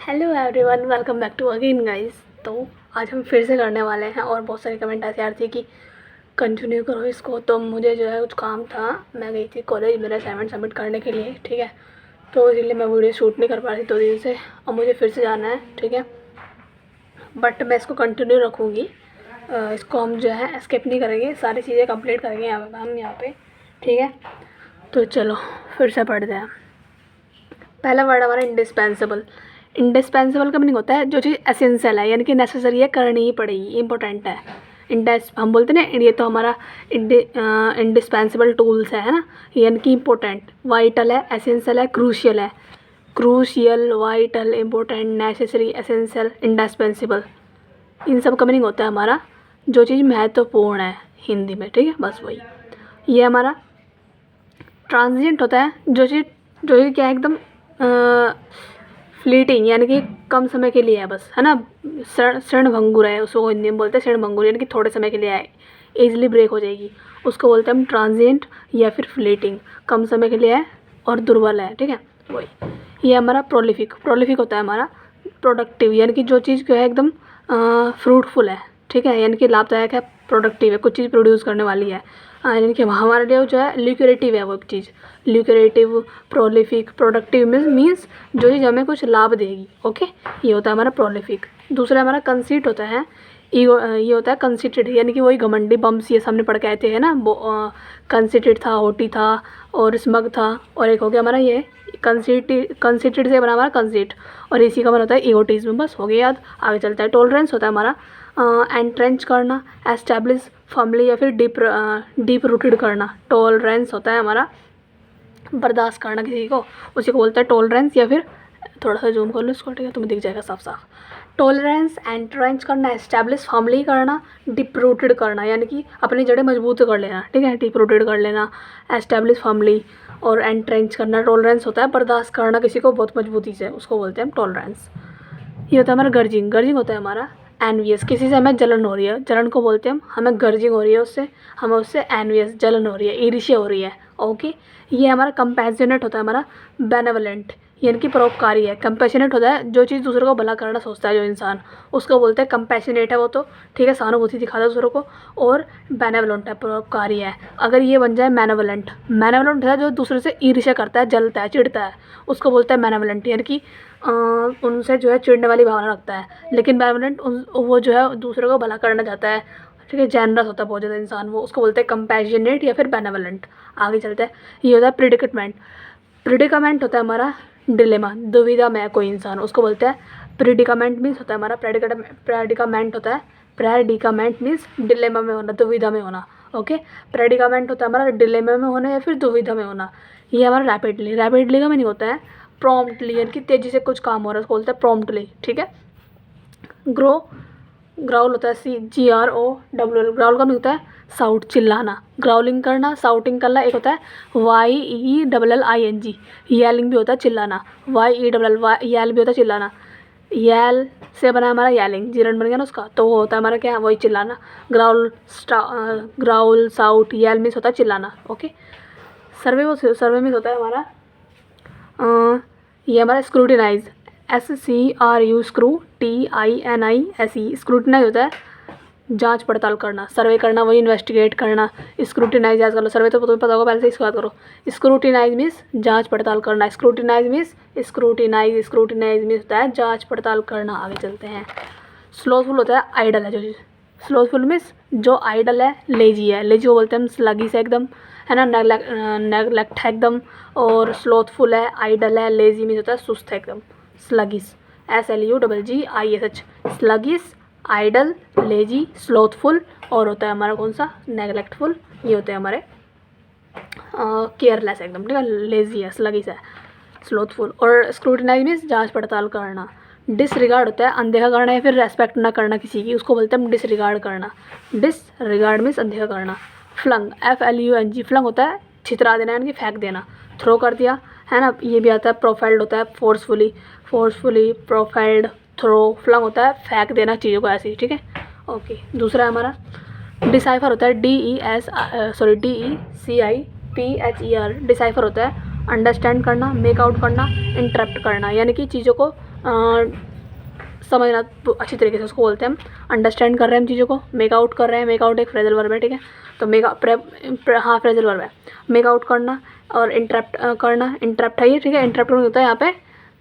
Hello everyone, welcome back to again guys. तो आज हम फिर से करने वाले हैं और बहुत सारे कमेंट ऐसे आ रहे थे कि कंटिन्यू करो इसको। तो मुझे जो है कुछ काम था, मैं गई थी कॉलेज मेरा असाइनमेंट सबमिट करने के लिए, ठीक है। तो इसलिए मैं वीडियो शूट नहीं कर पा रही 2 दिन से, और मुझे फिर से जाना है, ठीक है। बट मैं इसको कंटिन्यू रखूँगी, इसको हम जो है स्किप नहीं करेंगे, सारी चीज़ें कंप्लीट करेंगे हम यहाँ पे, ठीक है। तो चलो फिर से पढ़ते हैं। पहला वर्ड हमारा इंडिस्पेंसिबल। इंडिस्पेंसिबल का मीनिंग होता है जो चीज़ एसेंशियल है, यानी कि नेसेसरी है, करनी ही पड़ेगी, इंपॉर्टेंट है। हम बोलते हैं ना, ये तो हमारा इंडिस्पेंसिबल टूल्स है ना, यानी कि इंपॉर्टेंट, वाइटल है, एसेंशियल है, क्रूशियल है। Crucial, vital, important, necessary, essential, indispensable, इन सब का मीनिंग होता है हमारा जो चीज़ महत्वपूर्ण है हिंदी में, ठीक है। बस वही, ये हमारा ट्रांजिएंट होता है जो चीज़ क्या है एकदम फ्लीटिंग, यानी कि कम समय के लिए है बस, है ना। क्षणभंगुर है, उसको हिंदी में बोलते हैं क्षणभंगुर, यानी कि थोड़े समय के लिए है, ईजिली ब्रेक हो जाएगी, उसको बोलते हैं हम ट्रांजिएंट या फिर फ्लीटिंग, कम समय के लिए है और दुर्बल है, ठीक है। वही, ये हमारा प्रोलिफिक। प्रोलिफिक होता है हमारा प्रोडक्टिव, यानी कि जो चीज़ जो है एकदम फ्रूटफुल है, ठीक है, यानी कि लाभदायक है, प्रोडक्टिव है, कुछ चीज़ प्रोड्यूस करने वाली है, यानी कि हमारे लिए जो है ल्यूक्रेटिव है वो एक चीज़। ल्यूक्रेटिव, प्रोलिफिक, प्रोडक्टिव मीन्स जो चीज़ हमें कुछ लाभ देगी, ओके। ये होता है हमारा प्रोलिफिक। दूसरा हमारा कंसीट होता है, ईगो, ये होता है कंसीटेड, यानी कि वही घमंडी, बम्स, ये सामने पढ़ के आए थे, है ना। कंसीटेड था, होटी था और स्मग था, और एक हो गया हमारा ये कंसीटेड से बना हमारा कंसीट, और इसी का बना होता है ईगोटिज्म। बस हो गया याद, आगे चलता है। टॉलरेंस होता है हमारा एंट्रेंच करना, एस्टैब्लिश फर्मली या फिर डीप रूटेड करना। टॉलरेंस होता है हमारा बर्दाश्त करना किसी को, उसी को बोलते हैं टॉलरेंस, या फिर थोड़ा सा जूम कर लो इसको, ठीक है, तुम्हें दिख जाएगा साफ साफ। टॉलरेंस, एंट्रेंच करना, एस्टैब्लिश फर्मली करना, डीप रूटेड करना, यानी कि अपनी जड़ें मजबूत कर लेना, ठीक है, डीप रूटेड कर लेना, एस्टैब्लिश फर्मली, और एंट्रेंच करना। टॉलरेंस होता है बर्दाश्त करना किसी को बहुत मजबूती से, उसको बोलते हैं हम टॉलरेंस। ये होता है हमारा गर्जिंग। गर्जिंग होता है हमारा एनवियस, किसी से हमें जलन हो रही है, जलन को बोलते हैं हम, हमें गर्जिंग हो रही है उससे, हमें उससे एनवियस, जलन हो रही है, ईर्ष्या हो रही है, ओके। ये हमारा कंपैशनेट होता है हमारा बेनेवलेंट, यानी कि परोपकारी है। कंपैशनेट होता है जो चीज़ दूसरों को भला करना सोचता है जो इंसान, उसको बोलते हैं कंपैशनेट है वो, तो ठीक है, सहानुभूति दिखाता है दूसरों को। और बेनेवलेंट है, परोपकारी है। अगर ये बन जाए मैनेवलेंट, मैनेवलेंट है जो दूसरे से ईर्ष्या करता है, जलता है, चिढ़ता है, उसको बोलते हैं मैनेवलेंट, यानी कि उनसे जो है चिढ़ने वाली भावना रखता है। लेकिन बेनेवलेंट वो जो है दूसरों को भला करना चाहता है, ठीक है, जेनरस होता है बहुत ज़्यादा इंसान, वो, उसको बोलते हैं कंपैशनेट या फिर बेनेवलेंट। आगे चलते हैं। ये होता है प्रिडिकेटमेंट। प्रिडिकामेंट होता है हमारा डिलेमा, दुविधा में है कोई इंसान, उसको बोलते हैं प्रिडिकामेंट। मीन्स होता है हमारा प्रेडिकामेंट होता है, प्रेडिकामेंट मीन्स डिलेमा में होना, दुविधा में होना, ओके। प्रेडिकामेंट होता है हमारा डिलेमा में होना या फिर दुविधा में होना। ये हमारा रैपिडली। रैपिडली का मीनिंग होता है प्रॉम्प्टली, यानी कि तेज़ी से कुछ काम हो रहा है, उसको बोलते हैं प्रॉम्प्टली, ठीक है। ग्राउल होता है CGROWL। ग्राउल का मीनिंग होता है साउट, चिल्लाना, ग्राउलिंग करना, साउटिंग करना। एक होता है YELLING, यैलिंग भी होता है चिल्लाना, YELL, यैल भी होता है चिल्लाना। यैल से बना हमारा यैलिंग, जीरन बन गया ना उसका, तो वो होता है हमारा क्या, वही चिल्लाना। ग्राउल, साउट, यैल मीन्स होता है चिल्लाना, ओके। सर्वे मीन्स होता है हमारा ये हमारा स्क्रूटिनाइज, SCRU, TINISE, स्क्रूटिनाइज होता है जांच पड़ताल करना, सर्वे करना, वही इन्वेस्टिगेट करना। स्क्रूटिनाइज याद कर लो, सर्वे तो तुम्हें पता होगा पहले से, इसको याद करो। स्क्रूटिनाइज मीन्स जांच पड़ताल करना, स्क्रूटिनाइज मीन्स होता है जांच पड़ताल करना। आगे चलते हैं। स्लोथफुल होता है आइडल है जो चीज़, स्लोथफुल मीन्स जो आइडल है, लेजी है, लेजी को बोलते हैं हम स्लगी से एकदम, है ना, नेगलेक्ट है एकदम। और स्लोथफुल है, आइडल है, लेजी मीन्स होता है सुस्त है एकदम, sluggish, SLUGGISH, sluggish, idle, lazy, slothful, और होता है हमारा कौन सा, नेगलेक्टफुल। ये होते हैं हमारे केयरलेस एकदम, ठीक है, लेजी है, स्लगिस है, स्लोथफुल। और स्क्रूटिनाइज मीन्स जांच पड़ताल करना। डिसरिगार्ड होता है अनदेखा करना या फिर रेस्पेक्ट ना करना किसी की, उसको बोलते हैं हम डिसरिगार्ड करना। डिसरिगार्ड मीन्स अनदेखा करना। फ्लंग, FLUNG, फ्लंग होता है छितरा देना, यानी कि फेंक देना, थ्रो कर दिया, है ना। ये भी आता है प्रोफाइल्ड होता है फोर्सफुली, प्रोफाइल्ड, थ्रो। फ्लंग होता है फेंक देना चीज़ों को ऐसे ही, ठीक है, ओके। दूसरा है हमारा डिसाइफर होता है DECIPHER। डिसाइफर होता है अंडरस्टैंड करना, मेक आउट करना, इंटरप्ट करना, यानी कि चीज़ों को समझना अच्छी तरीके से, उसको बोलते हैं हम अंडरस्टैंड कर रहे हैं हम चीज़ों को। मेक आउट कर रहे हैं, मेक आउट एक फ्रेजल वर्ब है, ठीक है। तो हाँ फ्रेजल वर्ब है। मेक आउट करना और इंटरप्ट करना, इंटरप्ट है ये, ठीक है। इंटरप्ट होता है यहाँ पे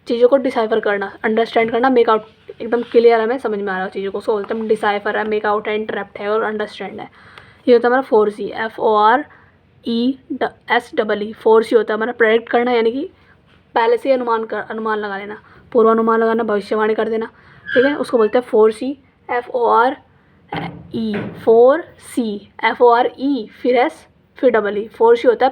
चीज़ों को डिसाइफर करना, अंडरस्टैंड करना, मेक आउट एकदम क्लियर है, हमें समझ में आ रहा है चीज़ों को, उसको बोलते हैं डिसाइफर है, मेक आउट है, इंटरप्ट है और अंडरस्टैंड है। ये होता है हमारा 4C, FORESEE। 4C होता है हमारा प्रेडिक्ट करना, यानी कि पहले से अनुमान लगा लेना, पूर्वानुमान लगाना, भविष्यवाणी कर देना, ठीक है। उसको बोलते हैं 4C, FORE फिर S फिर EE। 4C होता है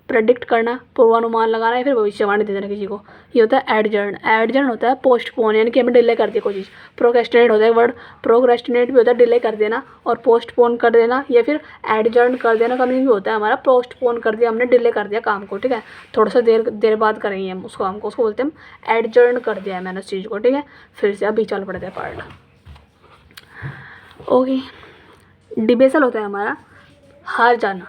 प्रेडिक्ट करना, पूर्वानुमान लगाना या फिर भविष्यवाणी दे देना किसी को। ये होता है एडजर्न होता है पोस्टपोन, यानी कि हमें डिले कर दिया कोई चीज़। प्रोक्रेस्टिनेट होता है वर्ड, प्रोक्रेस्टिनेट भी होता है डिले कर देना, और पोस्टपोन कर देना या फिर एडजर्न कर देना का मीनिंग भी होता है हमारा पोस्टपोन कर दिया, हमने डिले कर दिया काम को, ठीक है। थोड़ा सा देर बाद करेंगे हम उसको, हमको उसको बोलते हैं हम एडजर्न कर दिया है मैंने उस चीज़ को, ठीक है। फिर से अभी चल पड़ते हैं पार्ट। ओके, डिबेसल होता है हमारा हार जाना,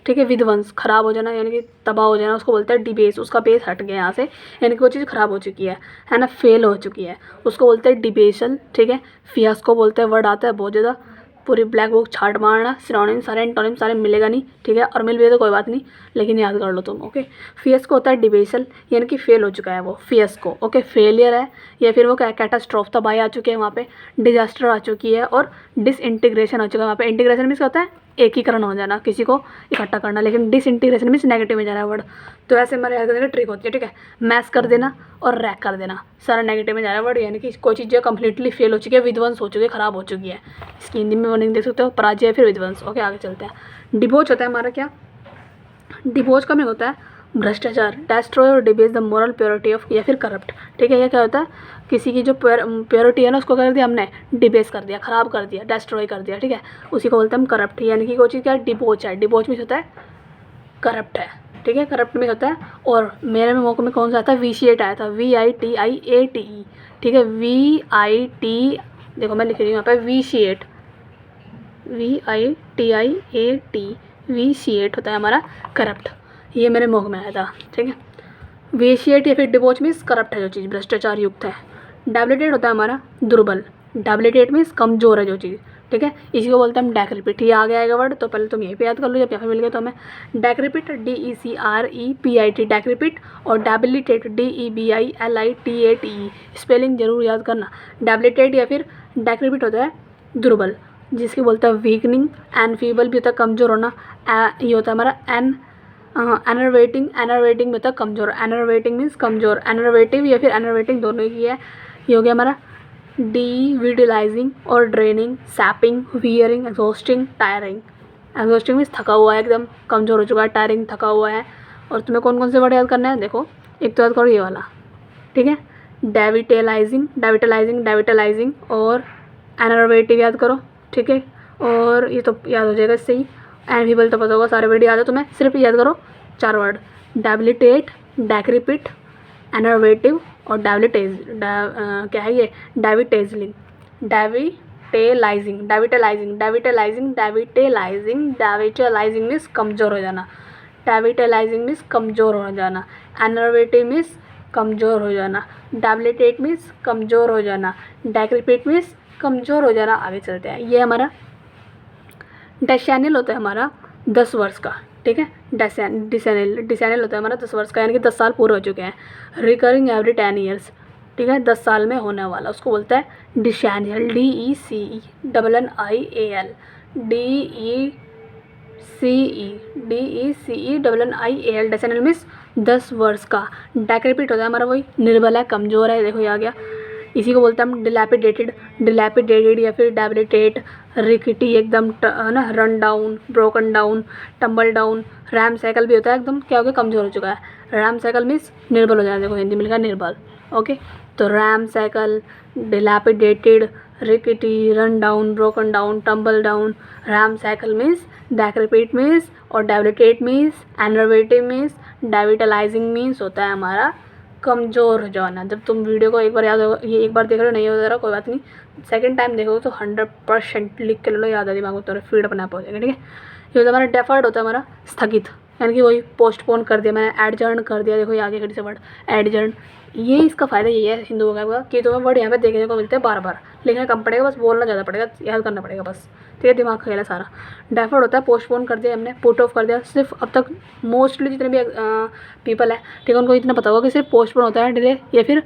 ठीक है। विध्वंस, खराब हो जाना, यानी कि तबाह हो जाना, उसको बोलते हैं डिबेस। उसका बेस हट गया यहाँ से, यानी कि वो चीज़ खराब हो चुकी है ना, फेल हो चुकी है, उसको बोलते हैं डिबेसल, ठीक है। फियास्को बोलते हैं, वर्ड आता है बहुत ज़्यादा, पूरी ब्लैक बुक छाट मारना, सिनोनिम सारे एंटोनिम सारे मिलेगा नहीं, ठीक है, और मिल भी तो कोई बात नहीं, लेकिन याद कर लो तुम, ओके। फियास्को होता है डिबेसल, यानी कि फेल हो चुका है वो, फियास्को, ओके, फेलियर है, या फिर वो क्या कैटास्ट्रोफ, तबाही आ चुकी है वहाँ पे, डिजास्टर आ चुकी है, और डिसइंटीग्रेशन आ चुका है वहाँ पे। इंटीग्रेशन मीन्स होता है एकीकरण हो जाना, किसी को इकट्ठा करना, लेकिन डिसइंटीग्रेशन मीन्स नेगेटिव में जा रहा है वर्ड। तो ऐसे हमारे याद करने की ट्रिक होती है, ठीक है। मैस कर देना और रैक कर देना, सारा नेगेटिव में जा रहा है वर्ड, यानी कि कोई चीज़ जो कम्प्लीटली फेल हो चुकी है, विध्वंस हो चुकी है, खराब हो चुकी है। इसकी हिंदी में मीनिंग देख सकते हो, पराजय फिर विध्वंस। ओके, आगे चलते हैं। डिबोच होता है हमारा क्या, डिबोच का मीनिंग होता है भ्रष्टाचार, डेस्ट्रॉय और डिबेज द मोरल प्योरिटी ऑफ, या फिर करप्ट, ठीक है। ये क्या होता है, किसी की जो प्योरिटी है ना उसको कर दिया हमने डिबेस कर दिया, ख़राब कर दिया, डेस्ट्रॉय कर दिया, ठीक है। उसी को बोलते हैं हम करप्ट, यानी कि कोई चीज़ क्या डिबोच है, डिबोच में होता है करप्ट है, ठीक है, करप्ट में होता है। और मेरे में मौके में कौन सा आता है, VITATE आया था, VITIATE, ठीक है, VIT, देखो मैं लिख रही हूँ यहाँ पे VITATE, VITIATE होता है हमारा करप्ट, ये मेरे मुँह में आया था, ठीक है। वेशिएट या फिर डिबोच मीन्स करप्ट है जो चीज़, भ्रष्टाचार युक्त है। डेबिलिटेट होता है हमारा दुर्बल, डेबिलिटेट मीन्स कमज़ोर है जो चीज़, ठीक है। इसी को बोलते हैं हम डेक्रिपिट। ये आगे आएगा वर्ड, तो पहले तुम यहीं पे याद कर लो, जब यहाँ पे मिल गया तो हमें डेक्रिपिट, DECREPIT डेक्रिपिट, और डेबिलिटेट DEBILITATE, स्पेलिंग जरूर याद करना। डेबिलिटेट या फिर डेक्रिपिट होता है दुर्बल, जिसके बोलते हैं वीकनिंग। एनफीबल भी होता है कमज़ोर होना, ये होता है हमारा एनर्वेटिंग में होता है कमज़ोर, एनर्वेटिंग मीन्स कमज़ोर, एनर्वेटिव या फिर एनर्वेटिंग दोनों ही है। ये हो गया हमारा डिविटलाइजिंग और draining, sapping, wearing, exhausting, tiring. Exhausting means थका हुआ है, एकदम कमज़ोर हो चुका है, टायरिंग थका हुआ है। और तुम्हें कौन कौन से वर्ड याद करने हैं, देखो एक तो याद करो ये वाला, ठीक है, डेविटलाइजिंग और एनर्वेटिव याद करो, ठीक है। और ये तो याद हो जाएगा इससे ही, एनफीबल तो पता होगा, सारे वर्ड याद है तुम्हें, सिर्फ याद करो 4 वर्ड, डेबिलिटेट, डेक्रिपिट, एनर्वेटिव और क्या है ये, डेविटलाइजिंग मीन्स कमज़ोर हो जाना, डेविटलाइजिंग मीन्स कमज़ोर हो जाना, एनर्वेटिव मीन्स कमज़ोर हो जाना, डेबिलिटेट मीन्स कमज़ोर हो जाना, डेक्रिपिट मीन्स कमज़ोर हो जाना। आगे चलते हैं। ये हमारा डेसेनियल होता है हमारा 10 वर्ष का, ठीक है। डिसेनियल होता है हमारा 10 वर्ष का, यानी कि 10 साल पूरे हो चुके हैं। रिकरिंग एवरी 10 ईयर्स, ठीक है, 10 साल में होने वाला, उसको बोलते हैं डिसेनियल, DECENNIAL, डेसेनियल मीन्स 10 वर्ष का। डेक्रिपिट होता है हमारा वही निर्बल है, कमज़ोर है, देखो ये आ गया। इसी को बोलते हैं हम डिलैपिडेटेड या फिर डेबिलिटेट, रिकिटी एकदम है ना, run down, broken down, tumble down. RAM cycle भी होता है एकदम क्या हो गया, कमज़ोर हो चुका है। रैम साइकिल मीन्स निर्बल हो जाना, देखो हिंदी में लिखा निर्बल, ओके। तो ramshackle, dilapidated, rickety, run down, broken down, tumble down. Ramshackle means, decrepit means, और debilitate means, enervative means, devitalising means होता है हमारा कमज़ोर हो जाना। जब तुम वीडियो को एक बार याद होगा, ये एक बार देख रहे हो नहीं हो रहा कोई बात नहीं, सेकंड टाइम देखोगे तो 100% लिख के ले लो, याद है दिमाग में, तो फीड अपने आप हो जाएगा, ठीक है। ये होता है हमारा डेफर्ड, होता है हमारा स्थगित, यानी कि वही पोस्टपोन कर दिया मैंने, एडजर्न कर दिया। देखो ये आगे खड़ी से वर्ड एडजर्न, ये इसका फ़ायदा यही है हिंदू वगैरह का कि तुम्हें वर्ड यहाँ पे देखने को मिलते हैं बार बार, लिखना कम पड़ेगा, बस बोलना ज़्यादा पड़ेगा, याद करना पड़ेगा बस। ठीक है, दिमाग खेला सारा। डेफर्ड होता है पोस्टपोन कर दिया हमने, पुट ऑफ कर दिया। सिर्फ अब तक मोस्टली जितने भी पीपल है, ठीक है, उनको इतना पता होगा कि सिर्फ पोस्टपोन होता है डिले या फिर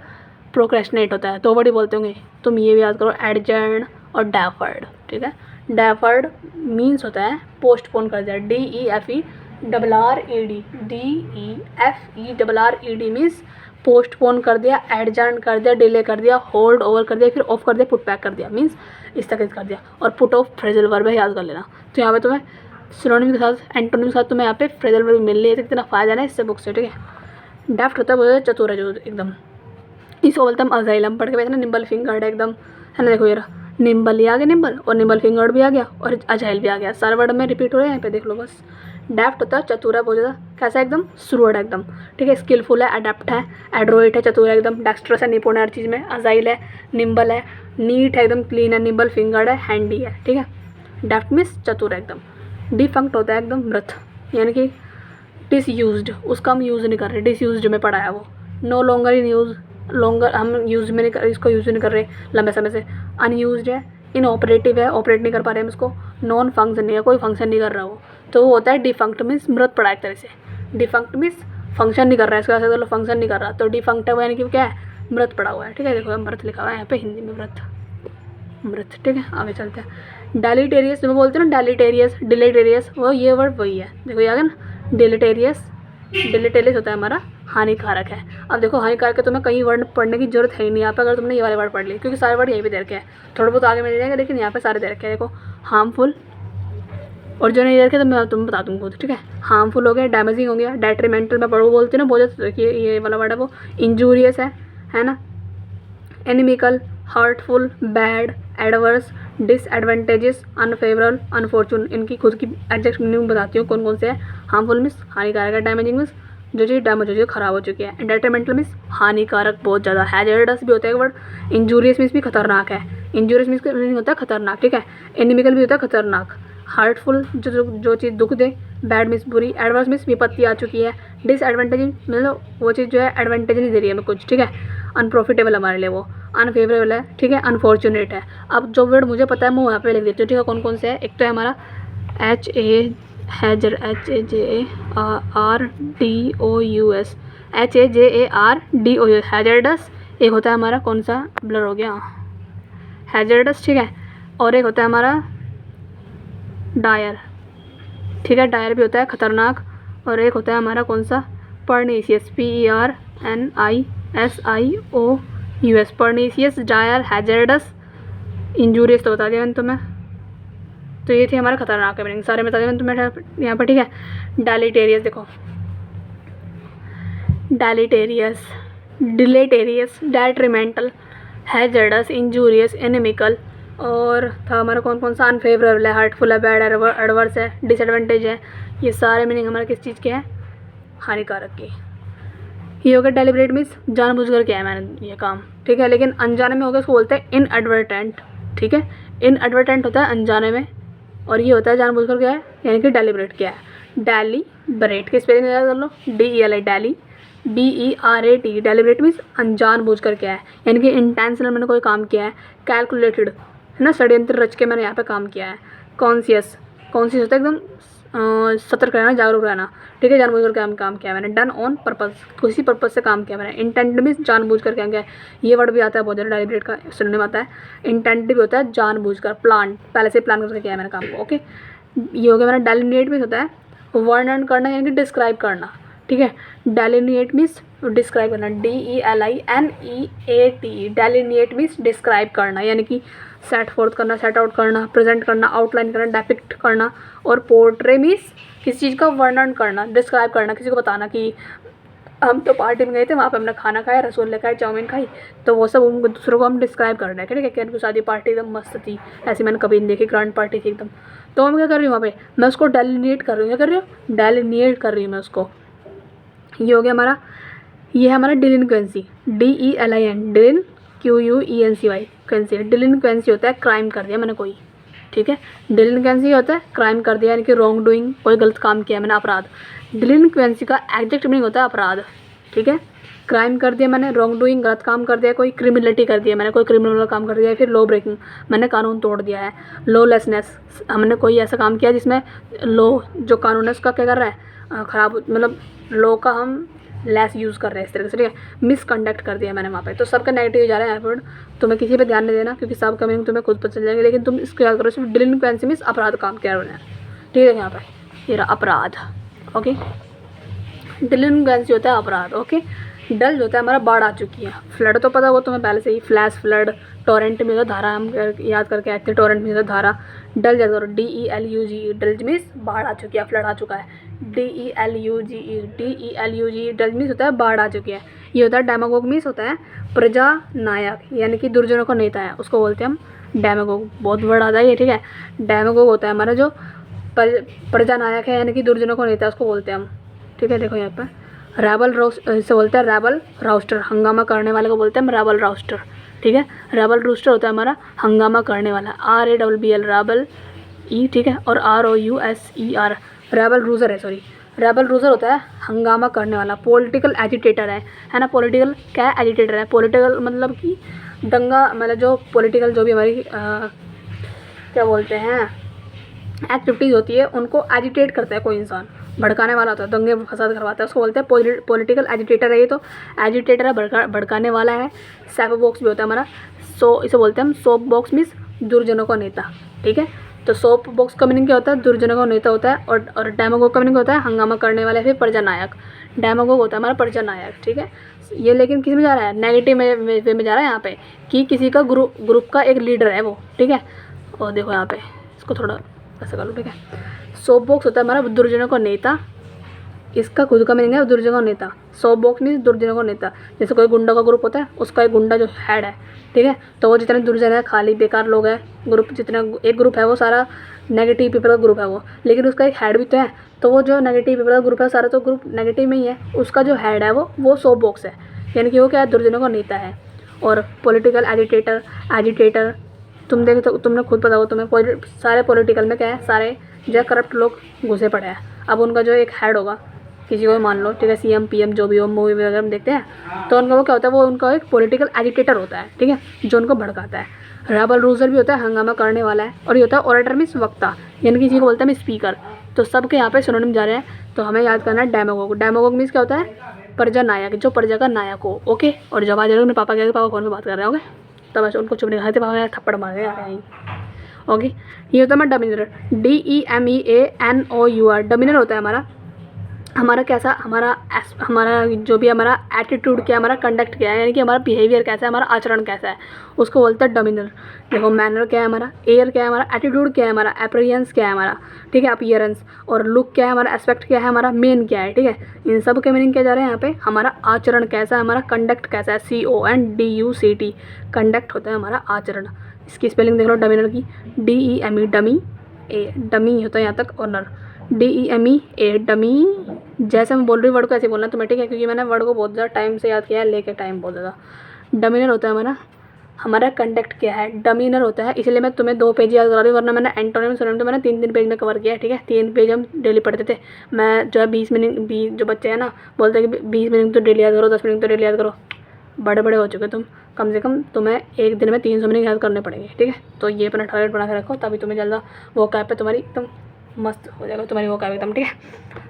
प्रोक्रेस्टिनेट होता है, तो वर्ड ही बोलते होंगे। तुम ये भी याद करो, एडजर्न और डेफर्ड। ठीक है, डेफर्ड मीन्स होता है पोस्टपोन कर दिया, DEFERRED, DEFERRED मीन्स पोस्टपोन कर दिया, एडजर्न कर दिया, डिले कर दिया, होल्ड ओवर कर दिया, फिर ऑफ कर दिया, पुट बैक कर दिया, मीन्स स्थगित कर दिया। और पुट ऑफ फ्रेजल वर्ब है, याद कर लेना। तो यहाँ पे तुम्हें सिनोनिम के साथ एंटोनिम के साथ तुम्हें यहाँ पे फ्रेजल वर्ब मिल रही है, कितना फ़ायदा है इससे बुक से। ठीक है, डेफ्ट होता है बहुत चतुर है जो एकदम, इसको बोलते हैं हम अजाइलम। पढ़ के बैठे ना, निम्बल फिंगर्ड एकदम, है ना। देखो ये निम्बल ही आ गया, निम्बल, और निम्बल फिंगर्ड भी आ गया, और अजाइल भी आ गया, सारे वर्ड में रिपीट हो रहे हैं यहाँ पे, देख लो बस। डेफ्ट होता है चतुर है बहुत ज़्यादा, कैसा एकदम सुरड है एकदम। ठीक है, स्किलफुल है, अडेप्ट है, एड्रोइट है, चतुर है एकदम, डेक्स्ट्रस है, निपुण है हर चीज़ में, अजाइल है, निम्बल है, नीट है एकदम, क्लीन है, निम्बल फिंगर्ड है, हैंडी है। ठीक है, डेफ्ट मीन्स चतुर है एकदम। डिफंक्ट होता है एकदम मृत, यानी कि डिसयूज्ड, उसका हम यूज़ नहीं कर रहे, डिसयूज्ड में पड़ा है वो। No longer in use, longer हम यूज़ में नहीं कर, इसको यूज़ नहीं कर रहे लंबे समय से। अनयूज्ड है, इनऑपरेटिव है, ऑपरेट नहीं कर पा रहे हम इसको। नॉन फंक्शन है, कोई फंक्शन नहीं कर रहा वो, तो वो होता है डिफंक्ट मीन्स मृत पड़ा एक तरह से। डिफंक्ट मीन्स फंक्शन नहीं कर रहा है, इसका ऐसा फंक्शन नहीं कर रहा, तो डिफंक्ट है वो, यानी कि क्या है, मृत पड़ा हुआ है। ठीक है, देखो मृत लिखा हुआ है यहाँ पे हिंदी में, मृत, मृत। ठीक है, आगे चलते हैं। डेलीटेरियस जो मैं बोलते हैं ना, डेलीटेरियस, डिलेटेरियस, वो ये वर्ड वही है। देखो ये आ गया ना, डिलेटेरियस, डिलेटेरियस होता है हमारा हानिकारक है। अब देखो हानिकारक है, तुम्हें कई वर्ड पढ़ने की जरूरत है ही नहीं यहाँ पे, अगर तुमने ये वाले वर्ड पढ़ लिए, क्योंकि सारे वर्ड यहीं पे दे रखे हैं। थोड़े बहुत आगे मिल जाएंगे, लेकिन यहाँ पे सारे दे रखे हैं। देखो हार्मफुल, और जो नहीं दे रखे तो मैं तुम्हें बता दूँगा। ठीक है, हार्मफुल हो गया, डैमेजिंग हो गया, डेट्रीमेंटल में पढ़ो बोलते हैं ना बहुत ज़्यादा, देखिए ये वाला वर्ड है वो। इंजूरियस है ना, inimical, hurtful, bad, adverse, disadvantages, unfavourable, unfortune. इनकी खुद की एग्जैक्ट मीनिंग बताती हूँ कौन कौन से हैं। हार्मफुल मीन्स हानिकारक है, डैमेजिंग मीन्स जो चीज़ डैमेज हो चुकी है, खराब हो चुकी है। डेट्रीमेंटल मीन्स हानिकारक बहुत ज़्यादा। हैजर्डस भी होता है वर्ड। इंजूरियस मीन्स भी खतरनाक है, इंजूरियस मीन्स का मीनिंग होता है खतरनाक। ठीक है, एनिमिकल भी होता है खतरनाक। हार्टफुल जो चीज़ दुख दे। बैड मीन्स बुरी। एडवर्स मीन्स विपत्ति आ चुकी है। डिसएडवांटेज मतलब वो चीज़ जो है एडवांटेज नहीं दे रही है हमें कुछ। ठीक है, अनप्रॉफिटेबल हमारे लिए वो। अनफेवरेबल है, ठीक है, अनफॉर्चुनेट है। अब जो वर्ड मुझे पता है मैं वहाँ पे लिख देती हूँ। ठीक है, कौन कौन से है। एक तो है हमारा HAJARDOUS, HAJARDOUS, हैजर्डस। एक होता है हमारा कौन सा, ब्लर हो गया, हैजर्डस। ठीक है, और एक होता है हमारा डायर। ठीक है, डायर भी होता है खतरनाक। और एक होता है हमारा कौन सा, pernicious, PERNISIOUS, pernicious, dire, hazardous, injurious तो बता दिया मैंने तुम्हें। तो ये थी हमारा खतरनाक है मीनिंग, सारे बता दिया मैंने तुम्हें यहाँ पर। ठीक है, डेलीटेरियस, देखो डेलीटेरियस, डिलेटेरियस, डेट्रीमेंटल, हैजर्डस, इंजूरियस, एनिमिकल। और था हमारा कौन कौन सा, अनफेवरेबल है, हार्टफुल है, बैड, एडवर्स है, डिसएडवांटेज है। ये सारे मीनिंग हमारे किस चीज़ के हैं, हानिकारक की। ये हो गया डेलिब्रेट मीन्स जानबूझकर किया है मैंने ये काम। ठीक है, लेकिन अनजाने में हो गया, उसको बोलते हैं इनएडवर्टेंट। ठीक है, इनएडवर्टेंट होता है अनजाने में, और ये होता है जानबूझकर किया है, यानी कि डेलिब्रेट किया है। डेलीब्रेट के स्पेलिंग याद कर लो, DELI, daily, BERAT, deliberate means अनजान बूझ कर किया है, यानी कि इंटेंशनल मैंने कोई काम किया है। कैलकुलेटेड है ना, षड्यंत्र रच के मैंने यहाँ पे काम किया है। कॉन्शियस, कॉन्शियस होता है एकदम सतर्क रहना, जागरूक रहना। ठीक है, जानबूझ कर काम किया है मैंने। डन ऑन पर्पस, किसी पर्पस से काम किया मैंने। इंटेंट मीन्स जानबूझ कर काम किया है। ये वर्ड भी आता है बहुत ज़्यादा, डेलिब्रेट का सिनोनिम आता है। इंटेंट भी होता है जानबूझ कर, प्लान, पहले से प्लान करके किया है मैंने काम को। ओके, ये हो गया मेरा। डेलिनेट मीन्स होता है वर्णन करना, यानी कि डिस्क्राइब करना। ठीक है, डेलिनेट मीन्स डिस्क्राइब करना, DELINEAT, डेलिनेट मीन्स डिस्क्राइब करना, यानी कि सेट फोर्थ करना, सेट आउट करना, प्रेजेंट करना, आउटलाइन करना, डेपिक्ट करना। और पोर्ट्रे मीन्स किसी चीज़ का वर्णन करना, डिस्क्राइब करना, किसी को बताना कि हम तो पार्टी में गए थे, वहाँ पे हमने खाना खाया, रसगुल्ले खाए, चाउमीन खाई, तो वो सब उनको दूसरों को हम डिस्क्राइब कर रहे हैं। ठीक है, कि शादी पार्टी एकदम मस्त थी, ऐसी मैंने कभी नहीं देखी, ग्रैंड पार्टी थी एकदम। तो मैं क्या कर रही हूँ वहाँ पे, मैं उसको डेलिनेट कर रही हूँ। क्या कर रही हूँ, डेलिनेट कर रही हूँ मैं उसको। ये हो गया हमारा, ये है हमारा डिलिन्क्वेंसी, DELIN, डिलिन, QUENCY, क्वेंसी। डिलिन्क्वेंसी होता है क्राइम कर दिया मैंने कोई, ठीक है। डिलिंक्वेंसी होता है क्राइम कर दिया, यानी कि रॉन्ग डूइंग, कोई गलत काम किया मैंने, अपराध। डिलिंक्वेंसी का एग्जैक्ट मीनिंग होता है अपराध, ठीक है। क्राइम कर दिया मैंने, रॉन्ग डूइंग गलत काम कर दिया, कोई क्रिमिनलिटी कर दिया मैंने, कोई क्रिमिनल काम कर दिया, फिर लॉ ब्रेकिंग मैंने कानून तोड़ दिया है। लॉलेसनेस हमने कोई ऐसा काम किया जिसमें लॉ जो कानून है उसका क्या कर रहा है, ख़राब, मतलब लॉ का हम लेस यूज़ कर रहे हैं इस तरीके से, ठीक है। मिसकंडक्ट कर दिया मैंने वहाँ पे, तो सबका नेगेटिव जा रहा है यहाँ पर। तुम्हें किसी पे ध्यान नहीं देना क्योंकि सब का मीनिंग तुम्हें खुद पता चल जाएंगे, लेकिन तुम इसको याद करो सिर्फ डिलिंक्वेंसी मीन्स अपराध काम किया उन्होंने, ठीक है। यहाँ पे ये रहा अपराध, ओके। डिलिंक्वेंसी होता है अपराध, ओके। डल जो होता है हमारा बाढ़ आ चुकी है। फ्लड तो पता वो तुम्हें पहले से ही, फ्लैश फ्लड, टोरेंट में तो धारा हम याद करके आए थे, टोरेंट में तो धारा। डल याद करो, DELUGE, डल मीन्स बाढ़ आ चुकी है, फ्लड आ चुका है। DELUGE डल मीन्स होता है बाढ़ आ चुकी है। ये होता है डेमागोग मीन्स होता है प्रजा नायक, यानी कि दुर्जनों का नेता है, उसको बोलते हैं हम डेमागोग। बहुत बड़ा आता है ये, ठीक है। डेमागोग होता है हमारा जो प्रजा नायक है, यानी कि दुर्जनों का नेता, उसको बोलते हैं हम, ठीक है। देखो यहाँ पर रेबल रोस्ट इसे बोलते हैं, रेबल राउस्टर, हंगामा करने वाले को बोलते हैं हम रेबल राउस्टर, ठीक है। रेबल रूस्टर होता है हमारा हंगामा करने वाला, RABBL रेबल ई, ठीक है, और ROUSER रेबल रूजर है, सॉरी। रेबल रूजर होता है हंगामा करने वाला। पॉलिटिकल एजिटेटर है ना। पॉलिटिकल क्या है, एजिटेटर है। पॉलिटिकल मतलब कि दंगा, मतलब जो पॉलिटिकल जो भी हमारी क्या बोलते हैं एक्टिविटीज़ होती है उनको एजिटेट करता है कोई इंसान, भड़काने वाला होता है, दंगे फसाद करवाता है, उसको बोलते हैं पॉलिटिकल एजिटेटर है। ये तो एजिटेटर है, भड़काने वाला है। सैप बॉक्स भी होता है हमारा, इसे बोलते हैं हम सोप बॉक्स मीन्स दुर्जनों का नेता, ठीक है। तो सोप बॉक्स का मीनिंग क्या होता है, दुर्जनों का नेता होता है। और डेमागोग का मीनिंग होता है हंगामा करने वाला, फिर प्रजा नायक। डेमागोग होता है हमारा प्रजा नायक, ठीक है। ये लेकिन किस में जा रहा है, नेगेटिव वे में जा रहा है यहाँ पे, कि किसी का ग्रुप का एक लीडर है वो, ठीक है। और देखो यहाँ पे इसको थोड़ा ऐसा कर लो, ठीक है। सोप बॉक्स होता है हमारा दुर्जनों का नेता, इसका खुद का मीनिंग है दुर्जनों का नेता। सोप बॉक्स मीन्स दुर्जनों का नेता। जैसे कोई गुंडा का ग्रुप होता है, उसका एक गुंडा जो हेड है, ठीक है, तो वो जितने दुर्जन है, खाली बेकार लोग हैं, ग्रुप जितना एक ग्रुप है वो सारा नेगेटिव पीपल का ग्रुप है वो, लेकिन उसका एक हेड भी तो है। तो वो जो नेगेटिव पीपल का ग्रुप है सारा तो ग्रुप नेगेटिव में ही है, उसका जो हेड है वो सोप बॉक्स है, यानी कि वो क्या है, दुर्जनों का नेता है। और पॉलिटिकल एजिटेटर तुम देखे तो तुमने खुद पता हो तुम्हें, सारे पॉलिटिकल में क्या है, सारे जो करप्ट लोग घुसे पड़े हैं। अब उनका जो एक हेड होगा, किसी को भी मान लो, ठीक है, CM PM जो भी हो, मूवी वगैरह में देखते हैं, तो उनका वो क्या होता है, वो उनका एक पॉलिटिकल एजिटेटर होता है, ठीक है, जो उनको भड़काता है। रेबल रूजर भी होता है हंगामा करने वाला है। और ये होता है ओरेटर मीन्स वक्ता, यानी किसी को बोलते हैं स्पीकर। तो सबके यहाँ पे सिनोनिम जा रहे हैं, तो हमें याद करना है डेमागोग। डेमागोग मीन्स क्या होता है, प्रजा नायक, जो प्रजा का नायक हो, ओके। और जब आ जाएगा मेरे पापा, क्या पापा फोन पर बात कर रहे होंगे, तब ऐसे उनको चुप नहीं खाते, पापा थप्पड़ मार रहे हैं, ओके। ये होता है हमारा डमिनर, DEMEANOUR। डमिनर होता है हमारा कैसा, हमारा जो भी हमारा एटीट्यूड क्या है, हमारा कंडक्ट क्या है, यानी कि हमारा बिहेवियर कैसा है, हमारा आचरण कैसा है, उसको बोलते हैं डमिनर। देखो मैनर क्या है हमारा, एयर क्या है हमारा, एटीट्यूड क्या है हमारा, अपीयरेंस क्या है हमारा, ठीक है, अपीयरेंस। और लुक क्या है हमारा, एस्पेक्ट क्या है हमारा, मेन क्या है, ठीक है। इन सब के मीनिंग क्या जा रहे हैं यहाँ पे, हमारा आचरण कैसा है, हमारा कंडक्ट कैसा है, CONDUCT। कंडक्ट होता है हमारा आचरण। इसकी स्पेलिंग देख लो डमिनर की, DEME डमी, डमी होता है यहाँ तक, ऑनर, DEME डमी। जैसे मैं बोल रही हूँ वर्ड को ऐसे बोलना तुम्हें, ठीक है, क्योंकि मैंने वर्ड को बहुत ज़्यादा टाइम से याद किया है, लेके टाइम बहुत ज़्यादा। डमिनर होता है हमारा कंडक्ट क्या है, डमिनर होता है। इसलिए मैं तुम्हें 2 पेज याद करा रही हूँ, वरना मैंने एंटोनिम सिनोनिम तो मैंने 3 पेज में कवर किया है, ठीक है। 3 पेज हम डेली पढ़ते थे। मैं जो है 20 मिनट, जो बच्चे हैं ना बोलते हैं कि 20 मिनट तो डेली याद करो, 10 मिनट तो डेली याद करो, बड़े बड़े हो चुके तुम। कम से कम तुम्हें एक दिन में 300 मिनट याद करने पड़ेंगे, ठीक है। तो ये अपना टारगेट बना के रखो, तभी तुम्हें जल्दा वो कैप पे तुम्हारी एकदम मस्त हो जाएगा, तुम्हारी वो कैप एकदम, ठीक है।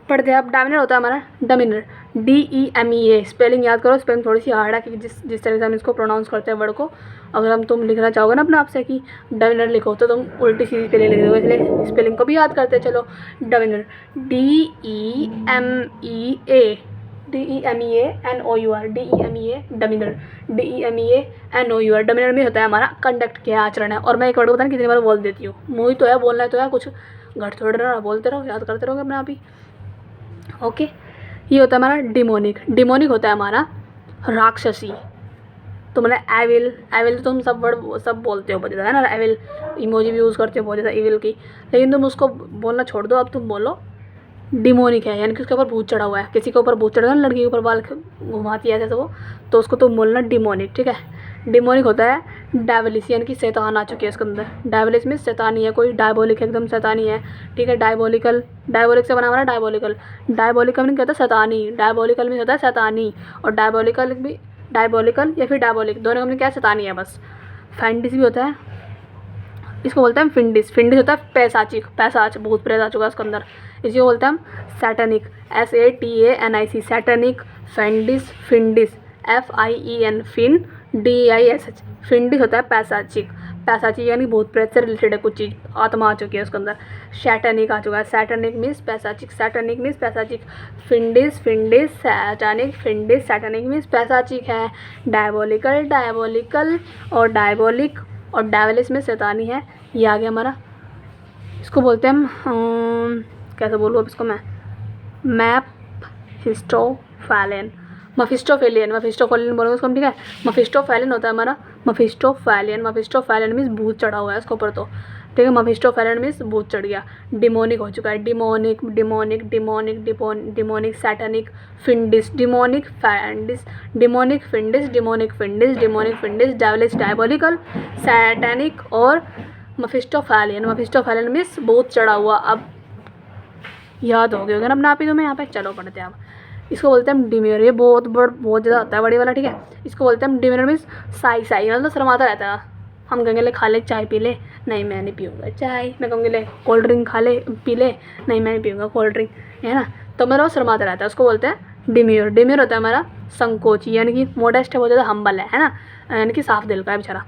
पढ़ते हैं अब। डमिनर होता है हमारा डमिनर, DEMEA। स्पेलिंग याद करो, स्पेलिंग थोड़ी सी हार्ड है, क्योंकि जिस तरह से हम इसको प्रोनाउंस करते हैं वर्ड को, अगर तुम लिखना चाहोगे ना अपने आप से कि डमिनर लिखो, तो तुम उल्टी सीधी स्पेलिंग लिख दोगे, इसलिए स्पेलिंग को भी याद करते हैं। चलो डमिनर, DEMEANOUR, डमिनर, DEMEANOUR। डमिनर में होता है हमारा कंडक्ट क्या आचरण है। और मैं एक वर्ड बताना कितनी बार बोल देती हूँ, मुँह तो है, बोलना है तो है, कुछ घट थोड़ा रहा, बोलते रहो, याद करते रहोगे अपने आप ही, ओके। ये होता है हमारा डिमोनिक। डिमोनिक होता है हमारा राक्षसी। तो मतलब एविल तो तुम सब वर्ड सब बोलते हो बहुत ज़्यादा, है ना, एविल इमोजी भी यूज़ करते हो बहुत ज़्यादा इविल की, लेकिन तुम उसको बोलना छोड़ दो, अब तुम बोलो डिमोनिक है, यानी कि उसके ऊपर भूत चढ़ा हुआ है। किसी के ऊपर भूत चढ़ा है ना, लड़की के ऊपर बाल घुमाती है ऐसे वो, तो उसको तुम बोलना डिमोनिक, ठीक है। डिमोनिक होता है डेविलिश यानी कि शैतान आ चुकी है इसके अंदर। डेविलिश मीन्स शैतानी है, कोई डायबोलिक एकदम शैतानी है, ठीक है। डायबोलिकल, डायबोलिक से बना हुआ है डायबोलिकल। डायबोलिकल मीन कहता है शैतानी, डायबोलिकल मीन होता है शैतानी, और डायबोलिकल भी, डायबोलिकल या फिर डायबोलिक दोनों का मीन क्या है, शैतानी है बस। फैंडिस भी होता है, इसको बोलते हैं फिंडिस। फिंडिस होता है पैसाचिक, पैसाच, भूत प्रेत आ चुका है उसके अंदर, इसको बोलते हैं हम satanic, SATANIC, satanic. Fiendish, fiendish, FIEN, फिन, DISH, फिंडिस होता है पैसाचिक। पैसाचिक यानी भूत प्रेत से रिलेटेड है कुछ चीज़, आत्मा आ चुकी है उसके अंदर। सैटनिक आ चुका है, सैटनिक मीन्स पैसाचिक, सैटनिक मीन्स पैसाचिक। Fiendish, fiendish, satanic, fiendish, satanic means पैसाचिक है। डायबोलिकल, डायबोलिकल और डायबोलिक और डेविलिश में शैतानी है। ये आ गया हमारा, इसको बोलते हैं हम कैसे बोलूँ अब इसको मैं, मेफिस्टोफेलियन, मफिस्टोफेलियन, मफिस्टोफेलियन बोलोगे उसको हम, ठीक है। मफिस्टोफेलियन होता है हमारा, मफिस्टोफेलियन। मफिस्टोफेलियन मीन्स भूत चढ़ा हुआ है इसके ऊपर, तो ठीक है। मफिस्टोफेलियन मीन्स भूत चढ़ गया। डिमोनिक हो चुका है, demonic, demonic, demonic, demonic, satanic, fiendish, demonic, fiendish, demonic, fiendish, demonic, fiendish, demonic, fiendish, devilish, diabolical, satanic और मफिस्टोफेलियन। मफिस्टोफेलियन मीन्स भूत चढ़ा हुआ। अब याद हो गया होगा ना अपना आप ही तुम्हें यहाँ पे, चलो पढ़ते हैं आप। इसको बोलते हैं हम डिम्योर, ये बहुत ज़्यादा आता है बड़ी वाला, ठीक है। इसको बोलते हैं हम डिम्योर मीन्स साई, साई मतलब शर्माता रहता है। हम कहेंगे ले खा ले चाय पी ले, नहीं मैं नहीं पीऊँगा चाय। मैं कहूँगी ले कोल्ड ड्रिंक खा ले पी ले, नहीं मैं नहीं पीऊँगा कोल्ड ड्रिंक, है ना। तो मतलब वो शर्माता रहता है, उसको बोलते हैं डिम्योर। डिम्योर होता है हमारा संकोची, यानी कि मोडेस्ट है, बहुत ज़्यादा हम्बल है ना, यानी कि साफ दिल का है बेचारा।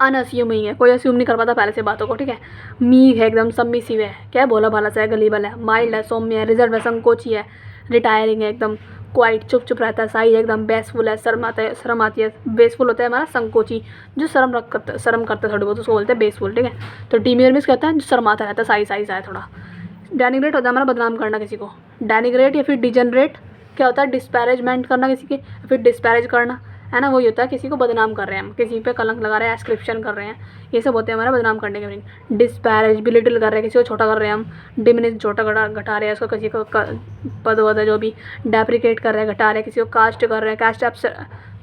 अनअस्यूमिंग है, कोई अस्यूम नहीं कर पाता पहले से बातों को, ठीक है। मीक है, एकदम सबमिसिव है, क्या है, भोला भाला सा है, गलीबल है। माइल्ड है, सौम्य है, रिजर्व है, संकोची है। रिटायरिंग है, एकदम क्वाइट, चुप चुप रहता है। साई है, एकदम बेसफुल है, शर्म आती है। बेसफुल होता है हमारा संकोची, जो शर्म करता है थोड़ी बहुत, उसको बोलते हैं बेसफुल, ठीक है। तो डिम्योर मीन्स कहता है जो शर्माता रहता है, साई साई सा है थोड़ा। डेनिग्रेट होता है हमारा बदनाम करना किसी को। डेनिग्रेट या फिर डिजनरेट क्या होता है, डिस्पैरेजमेंट करना किसी के, फिर डिस्पैरेज करना, है ना। वही होता है किसी को बदनाम कर रहे हैं हम, किसी पे कलंक लगा रहे हैं, एस्क्रिप्शन कर रहे हैं, ये सब होते हैं हमारा बदनाम करने के मीनिंग। डिस्पैरेज, बिलिटिल कर रहे हैं, किसी को छोटा कर रहे हैं हम। डिमिनिश, छोटा घटा रहे हैं उसको, किसी को पद वद है जो भी। डेप्रिकेट कर रहे हैं, घटा रहे हैं, किसी को कास्ट कर रहे हैं,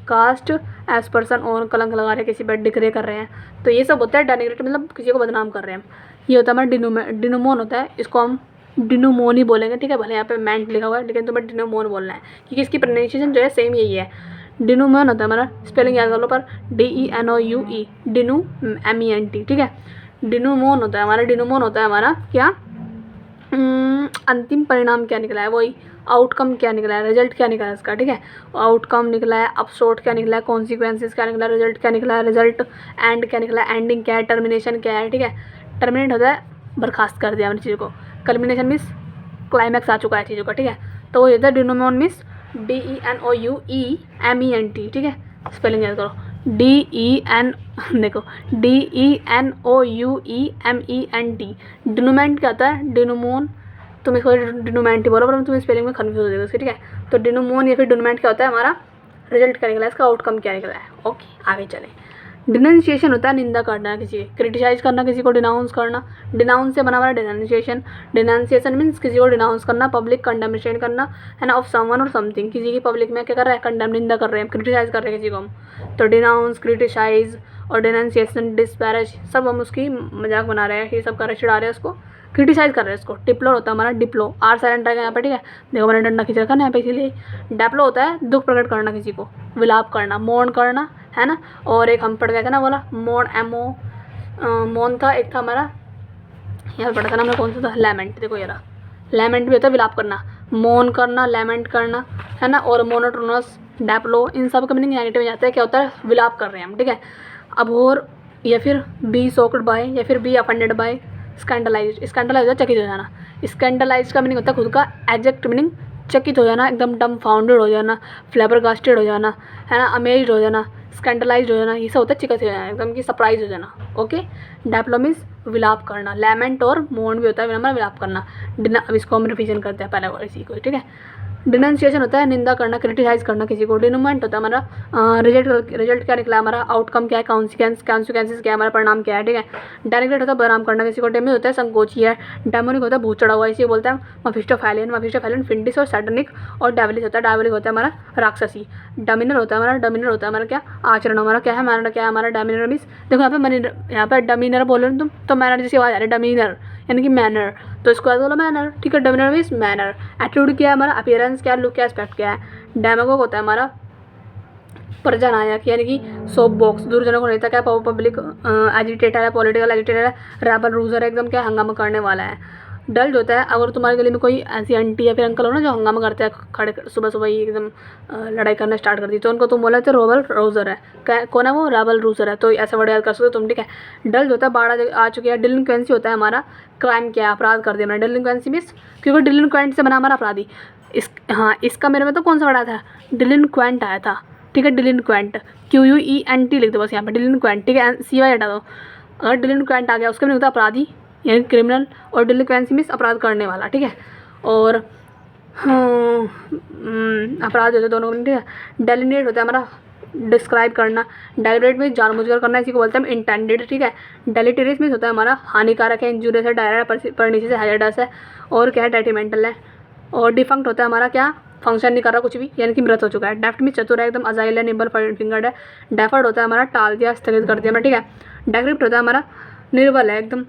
कास्ट एज पर्सन और कलंक लगा रहे हैं, किसी पर डिक्रे कर रहे हैं। तो ये सब होता है डेनिग्रेट, मतलब किसी को बदनाम कर रहे हैं हम। ये होता है हमारा डिनोमोन होता है, इसको हम डिनोमोन ही बोलेंगे, ठीक है। भले यहाँ पे मेंट लिखा हुआ है, लेकिन तुम्हें डिनोमोन बोलना है, क्योंकि इसकी प्रोनाउंसिएशन जो है सेम यही है। डिनोमोन होता है हमारा, स्पेलिंग याद कर लो पर, DENOUE, डिनू MENT, ठीक है। डिनोमोन होता है हमारा, डिनोमोन होता है हमारा क्या, अंतिम परिणाम क्या निकला है, वही आउटकम क्या निकला है, रिजल्ट क्या निकला है इसका, ठीक है। आउटकम निकला है, अपसोट क्या निकला है, कॉन्सिक्वेंसेस क्या निकला है, रिजल्ट क्या निकला है, रिजल्ट एंड क्या निकला है, एंडिंग क्या है, टर्मिनेशन क्या है, ठीक है। टर्मिनेट होता है बर्खास्त कर दिया हमने चीज़ को। कल्मिनेशन मीन्स क्लाइमैक्स आ चुका है चीज़ों का, ठीक है। तो वो होता है डिनोमोन मीन्स DENOUEMENT, ठीक है। स्पेलिंग याद करो, देखो DENOUEMENT। डिनोमेंट क्या होता है, डिनोमोन, तुम इसको डिनोमेंट ही बोलो पर तुम स्पेलिंग में कन्फ्यूज हो जाएगा उसके, ठीक है। तो डिनोमोन या फिर डिनोमेंट क्या होता है हमारा, रिजल्ट क्या निकला है, इसका आउटकम क्या निकला है। ओके आगे चलें। डिनाउंसिएशन होता है निंदा करना किसी की, क्रिटिसाइज करना किसी को, डिनाउंस करना। डिनाउंस से बना हुआ है डिनाउंसिएशन। डिनाउंसिएशन मीन्स किसी को डिनाउंस करना, पब्लिक कंडेमनेशन करना, है ना, ऑफ समवन और समथिंग। किसी की पब्लिक में क्या कर रहा है, कंडेम, निंदा कर रहे हैं, क्रिटिसाइज कर रहे हैं किसी को हम। तो डिनाउंस, क्रिटिसाइज और डिनाउंसिएशन, डिस्पैरेज, सब हम उसकी मजाक बना रहे हैं, ये सब कर रहे, चिढ़ा रहे हैं उसको, क्रिटिसाइज कर रहे हैं इसको। डिप्लो होता है हमारा, डिप्लो, आर साइलेंट रहेगा यहाँ पे, ठीक है। देखो मैंने डंडा खींच रखा ना यहाँ पे, इसीलिए। डेप्लो होता है दुख प्रकट करना किसी को, विलाप करना, मौन करना, है ना। और एक हम पढ़ गए थे ना बोला मौन, मौन था, एक था हमारा यहाँ पढ़ा था ना हमने, कौन सा था, लैमेंट। देखो ये रहा, लैमेंट भी होता है विलाप करना, मौन करना, लैमेंट करना, है ना। और मोनोटोनस, डेप्लो, इन सब का मीनिंग नेगेटिव में जाता है, क्या होता है, विलाप कर रहे हैं हम, ठीक है। अबोर या फिर बी शॉक्ड बाय या फिर be offended by. Scandalise, scandalise होता है चकित हो जाना। स्कैंडलाइज का मीनिंग होता है खुद का एडजेक्ट मीनिंग, चकित हो जाना, एकदम डम फाउंडेड हो जाना, फ्लैबरगास्टेड हो जाना, है ना, अमेज्ड हो जाना, स्कैंडलाइज्ड हो जाना, ये सब होता है चिकत हो जाना, एकदम की सरप्राइज हो जाना। ओके। डेप्लो मीन्स विलाप करना। लैमेंट और मोन भी होता है हमारा विलाप करना। अब इसको हम रिविजन करते हैं पहले इसी को, ठीक है। डिनंसिएशन होता है निंदा करना, क्रिटिसाइज करना किसी को। डिनोमेंट होता है हमारा रिजल्ट क्या निकला हमारा, आउटकम क्या है, कॉन्सिक्वेंसेस क्या है, हमारा परिणाम क्या है, ठीक है। डेनिग्रेट होता है बदनाम करना किसी को। डेमिस होता है संकोची है। डेमोनिक होता है भूत चढ़ा हुआ, इसे बोलते हैं मफिस्टोफेलियन, फिंडिस और सैटनिक। और डेविलिस होता है हमारा राक्षसी। डोमिनर होता है हमारा क्या, आचरण। हमारा क्या है, मैनर क्या है हमारा, डोमिनर मीन्स देखो यहाँ पे डोमिनर बोल रहे हो तुम तो मैनर जैसी आवाज़ आ रही है, डोमिनर यानी कि मैनर, तो इसको बोलो मैनर, ठीक है। Dominar means manner. एटीट्यूड क्या है हमारा, अपीयरेंस क्या है, लुक क्या, एस्पेक्ट क्या है। डेमागोग होता है हमारा प्रजानायक यानी कि सोप बॉक्स, दूरजनों को नेता क्या, पब्लिक एजिटेटर है, पॉलिटिकल एजिटेटर है। रैबल रूजर है, एकदम क्या हंगामा करने वाला है। डल्ज होता है अगर तुम्हारे गली में कोई ऐसी आंटी या फिर अंकल हो ना जो हंगामा करते हैं, खड़े सुबह सुबह ही एकदम लड़ाई करना स्टार्ट कर दी, तो उनको तुम बोला तो रोबल रोजर है। कौन है वो, रैबल रूजर है, तो ऐसा वर्ड याद कर सकते हो तुम, ठीक है। डल्ज होता है बाढ़ आ चुकी है। डिलिंक्वेंसी होता है हमारा क्राइम क्या है, अपराध कर दिया मैंने। डिलिंक्वेंसी मीन्स क्योंकि डिलिंक्वेंट से बना हमारा अपराधी। इसका मेरे में तो कौन सा वर्ड आया था, डिलिंक्वेंट आया था, ठीक है। डिलिंक्वेंट QUENT लिख दो बस यहाँ पे, डिलिंक्वेंट, ठीक है। CY हटा दो। अगर डिलिंक्वेंट आ गया उसका भी होता है अपराधी यानी क्रिमिनल, और डिलिक्वेंसी मीन्स अपराध करने वाला, ठीक है। और अपराध होते हैं दोनों, ठीक है। डेलिनेट होता है हमारा डिस्क्राइब करना। डेलिब्रेट में जानबूझकर करना, इसी को बोलते हैं हम इंटेंडेड, ठीक है। डेलिटेरियस में होता है हमारा हानिकारक है, इंजूरियस है, डायरेक्ट पर नीचे से हैजर्डस है, और क्या है डेट्रीमेंटल है। और डिफंक्ट होता है हमारा क्या, फंक्शन नहीं कर रहा कुछ भी यानी कि मृत हो चुका है। डेफ्ट में चतुर है, एकदम अजाइल है, निम्बल फिंगर्ड है। डेफर्ड होता है हमारा टाल दिया, स्थगित कर दिया, ठीक है। डेक्रिप्ट होता है हमारा निर्बल है, एकदम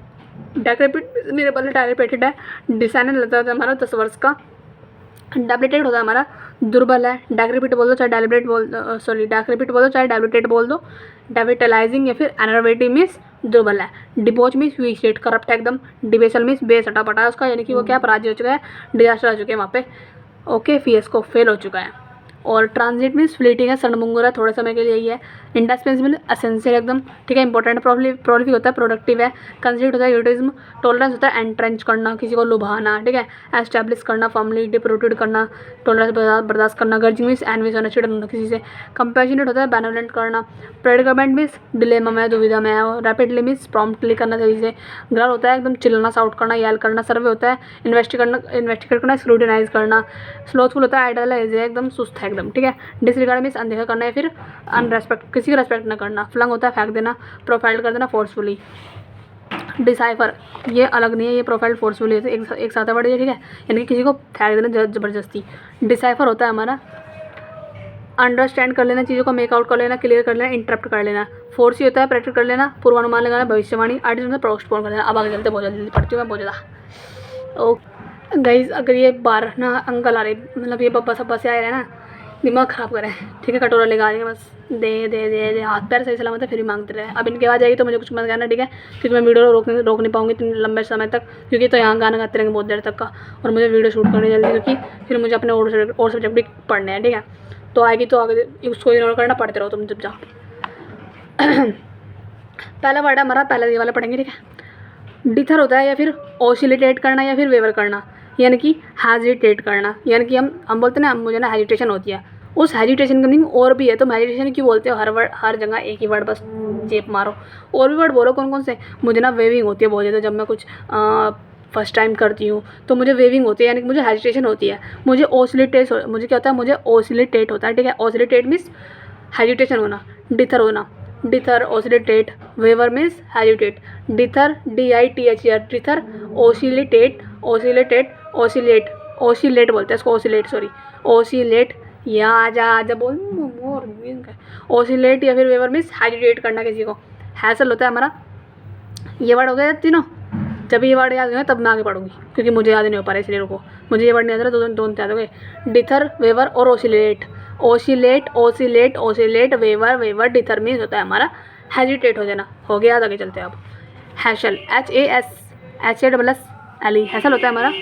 डेक्रिप्ट निर्बल है, डायरेक्टेड है। डिसैनल होता है हमारा 10 वर्ष का। डेबिलिटेड होता है हमारा दुर्बल है। डेक्रिपिट बोल दो चाहे डेलिब्रेट डेक्रिपिट बोल दो चाहे डेबिलिटेड बोल दो। डेविटलाइजिंग या फिर एनर्वेटिव मीन्स दुर्बल है। डिबोच मीन्स वीक स्टेट, करप्ट है एकदम। डिबेसल मीन्स बेस हटा है उसका यानी कि वो क्या पराजय हो चुका है, डिजास्टर आ चुके हैं वहाँ पे, ओके, फियस्को फेल हो चुका है। और ट्रांजिट मीन्स फ्लीटिंग है, सड़मुंगुर है, थोड़े समय के लिए ही है। इंडिस्पेंसिबल एसेंशियल एकदम, ठीक है, इंपॉर्टेंट। प्रोलिफिक होता है प्रोडक्टिव है। कंसिडर होता है यूटिज्म। टॉलरेंस होता है एंट्रेंच करना, किसी को लुभाना, ठीक है। एस्टैब्लिश करना, फर्मली डिप रूटेड करना, टॉलरेंस बर्दाश्त करना। गर्जिंग मीन्स एनविश होना, चिढ़ना किसी से। कंपैशनेट होता है बेनेवलेंट करना। प्रेडिकमेंट मीन्स डिलेमा में, दुविधा में है। रैपिडली मीन्स प्रॉम्प्टली करना सही से। ग्रल होता है एकदम चिल्लाना, साउट करना, येल करना। सर्वे होता है इन्वेस्टिगेट करना, स्क्रूटिनाइज करना। स्लोथफुल होता है आइडलाइज है, एकदम सुस्त है एकदम, ठीक है। डिसरिगार्ड मीन्स अनदेखा करना या फिर अनरेस्पेक्ट, किसी का रेस्पेक्ट न करना। फ्लंग होता है फेंक देना। प्रोफाइल कर देना फोर्सफुली। डिसाइफर ये अलग नहीं है, ये प्रोफाइल फोर्सफुली एक साथ वर्ड है, ठीक है, यानी कि किसी को फेंक देना जबरदस्ती। डिसाइफर होता है हमारा अंडरस्टैंड कर लेना, चीज़ों को मेकआउट कर लेना, क्लियर कर लेना, इंटरप्ट कर लेना। फोर्सी होता है प्रेडिक्ट कर लेना, पूर्वानुमान लगाना, भविष्यवाणी। आर्टिस्ट होता है पोस्टपोन कर देना। अब आगे चलते, बहुत जल्दी पढ़ती हूँ मैं, बहुत ज़्यादा। ओके गाइज, अगर ये बार ना अंकल आ रहे, मतलब ये बब्बा सब से आए रहे ना, दिमाग ख़राब करें, ठीक है। कटोरा लेकर आ जाएंगे बस, दे हाथ पैर सही सलामत है, फिर ही मांगते रहे। अब इनके बाद जाएगी तो मुझे कुछ मत कहना, ठीक है, क्योंकि मैं वीडियो रोक नहीं पाऊंगी इतने लंबे समय तक, क्योंकि तो यहाँ गाना गाते रहेंगे बहुत देर तक का, और मुझे वीडियो शूट करनी जल्दी, क्योंकि फिर मुझे अपने और सब्जेक्ट भी पढ़ने हैं, ठीक है। तो आएगी तो आगे उसको इग्नोर करना, पढ़ते रहो तुम चुपचाप। पहला वर्ड है हमारा, पहले ये वाला पढ़ेंगे, ठीक है। डिथर होता है या फिर ऑसिलेटेट करना या फिर वेवर करना, यानी कि हेजिटेट करना, यानी कि हम बोलते हैं ना, मुझे ना हेजिटेशन होती है, उस हेजिटेशन का मीनिंग और भी है। तो हेजिटेशन क्यों बोलते हो, हर जगह एक ही वर्ड बस चेप मारो, और भी वर्ड बोलो कौन कौन से। मुझे ना वेविंग होती है बहुत ज़्यादा, जब मैं कुछ फर्स्ट टाइम करती हूँ तो मुझे वेविंग होती है, यानी कि मुझे हेजिटेशन होती है। मुझे मुझे क्या होता है, मुझे ऑसिलेटेट होता है, ठीक है। ऑसिलेटेट मीन्स हेजिटेशन होना, डिथर होना, dither, oscillate. Waver means hesitate. Dither, DITHER, dither, oscillate बोलते हैं इसको, ओसिलेट या आजा बोल मोर ओसिलेट या फिर वेवर मीन्स हेजिटेट करना किसी को। हैसल होता है हमारा, ये वर्ड हो गया तीनों। जब ये वर्ड याद होगा तब मैं आगे पढ़ूंगी, क्योंकि मुझे याद नहीं हो पा रहा, इसलिए रुको, मुझे ये वर्ड नहीं याद रहा, दोनों याद हो गए। डिथर, वेवर और ओसिलेट, वेवर, डिथर मीन्स होता है हमारा हेजिटेट हो जाना। हो गया, आगे चलते हैं अब। हैशल, HASHALE, हैसल होता है हमारा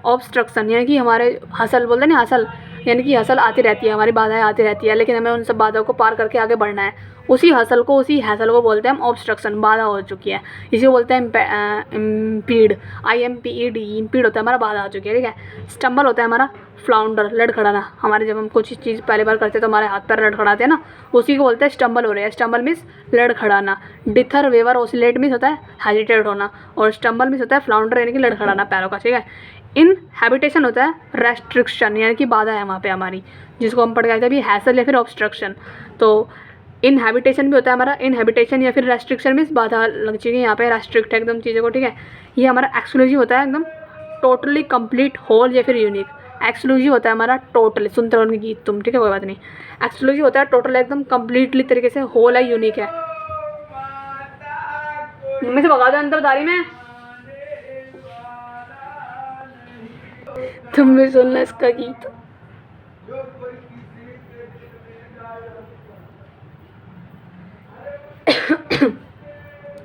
ऑब्स्ट्रक्शन, यानी कि हमारे हसल बोलते हैं ना, हसल यानी कि हसल आती रहती है, हमारी बाधाएं आती रहती है, लेकिन हमें उन सब बाधाओं को पार करके आगे बढ़ना है। उसी हैसल को बोलते हैं हम ऑब्स्ट्रक्शन, बाधा हो चुकी है, इसी को बोलते हैं इम्पीड, IMPED, इम्पीड होता है हमारा बाधा हो चुकी है, ठीक है। स्टम्बल होता है हमारा फ्लाउंडर, लड़खड़ाना, हमारे जब हम कुछ चीज़ पहली बार करते हैं तो हमारे हाथ पैर लड़खड़ाते हैं ना, उसी को बोलते हैं स्टम्बल हो रहे हैं। स्टम्बल मीन्स लड़खड़ाना। डिथर, वेवर, ओसिलेट मीन्स होता है हेजिटेट होना, और स्टम्बल मीन्स होता है फ्लाउंडर, यानी कि लड़खड़ाना पैरों का, ठीक है। इनहैबिटेशन होता है रेस्ट्रिक्शन, यानी कि बाधा है वहाँ पे हमारी, जिसको हम पढ़ गए थे अभी, हैसल या फिर ऑब्स्ट्रक्शन। तो इनहैबिटेशन भी होता है हमारा, इनहैबिटेशन या फिर रेस्ट्रिक्शन मीन्स बाधा लग चाहिए, यहाँ पे रेस्ट्रिक्ट है एकदम चीज़ों को, ठीक है। ये हमारा एक्सक्लूसिव होता है एकदम टोटली कंप्लीट होल या फिर यूनिक। एक्सक्लूसिव होता है हमारा टोटली, सुनते रहो गीत तुम, ठीक है, कोई बात नहीं। एक्सक्लूसिव होता है टोटल एकदम कंप्लीटली तरीके से होल है, यूनिक है। मम्मी से भगा दो अंतरधारी में, तुम भी सुनना इसका गीत।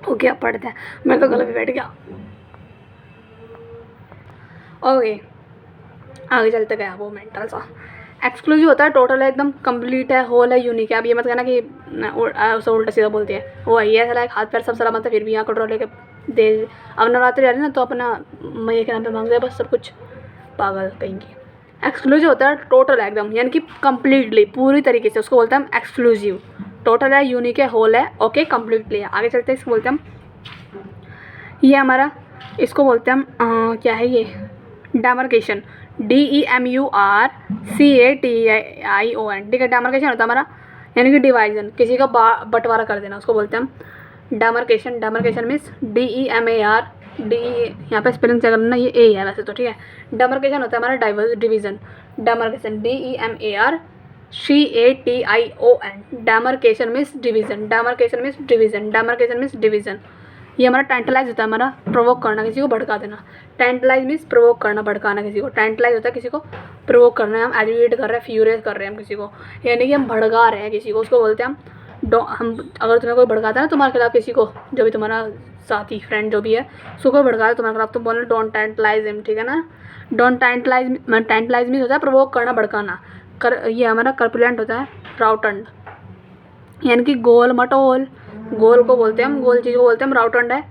हो गया पढ़ते हैं, मैं तो गला भी बैठ गया। ओके आगे चलते गया, वो मेंटल सा। एक्सक्लूसिव होता है टोटल है एकदम कंप्लीट है, होल है, यूनिक है। अब ये मत कहना कि उसे उल्टा सीधा बोलती है, वो ये है हाथ पैर सब सलामत है फिर भी यहाँ कटोरा लेके दे। अब नवरात्रि आ रही है ना, तो अपना मैया के नाम पे मांग दे बस सब कुछ, पागल कहीं की। एक्सक्लूसिव होता है टोटल है एकदम, यानी कि कम्प्लीटली पूरी तरीके से, उसको बोलते हैं हम एक्सक्लूसिव। टोटल है, यूनिक है, होल है, ओके, कम्प्लीटली है। आगे चलते हैं, इसको बोलते हैं हम, ये हमारा, इसको बोलते हैं हम क्या है ये, डेमार्केशन, DEMURCATION, ठीक है। डेमार्केशन होता है हमारा यानी कि डिवाइजन, किसी का बंटवारा कर देना, उसको बोलते हैं हम डेमार्केशन। डेमार्केशन मीन्स DEMAR, यहाँ पे स्पेलिंग चेक करना, ये ए है वैसे तो, ठीक है। डेमार्केशन होता है हमारा division, demarcation DEMARCATION, demarcation means division, demarcation means division, demarcation means division. ये हमारा टेंटलाइज होता है हमारा प्रोवोक करना, किसी को भड़का देना। टेंटलाइज मीन्स प्रोवोक करना, भड़काना किसी को। टेंटलाइज होता है किसी को प्रोवोक करना है, हम एजुकेट कर रहे हैं, फ्यूरियस कर रहे हैं हम किसी को, यानी कि हम भड़का रहे हैं किसी को, उसको बोलते हैं हम अगर तुम्हें कोई भड़काता है ना तुम्हारे खिलाफ किसी को, जो भी तुम्हारा साथी फ्रेंड जो भी है, उसको कोई भड़का है तुम्हारे खिलाफ, तो बोलना डोंट टेंटलाइज हिम, ठीक है ना। डोंट टेंटलाइज, टेंटलाइज मीन्स होता है प्रोवोक करना, भड़काना। ये हमारा कर्पुलेंट होता है राउटंड, यानी कि गोल मटोल, गोल को बोलते हैं हम, गोल चीज़ को बोलते हैं हम राउटंड है,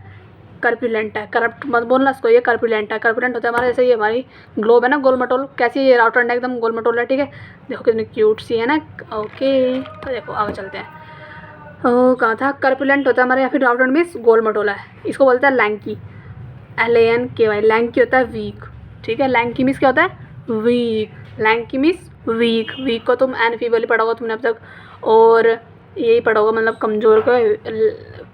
कर्पुलेंट है, करप्ट मत बोलना इसको, ये कर्पुलेंट है। कर्पुलेंट होता है हमारा, जैसे ये हमारी ग्लोब है ना गोल मटोल, कैसी ये राउटंड है एकदम गोल मटोल है, ठीक है। देखो कितनी क्यूट सी है ना, ओके। तो देखो आगे चलते हैं, कहाँ था, कर्पुलेंट होता है हमारा, या फिर राउटंड मीन्स गोल मटोला है, इसको बोलते हैं लैंकी, LANKY। लैंकी होता है वीक, ठीक है। लैंकी मीन्स क्या होता है, weak. Lanky means weak, weak को तुम एनफीबल ही पढ़ा होगा तुमने अब तक, और यही पढ़ा होगा मतलब कमज़ोर को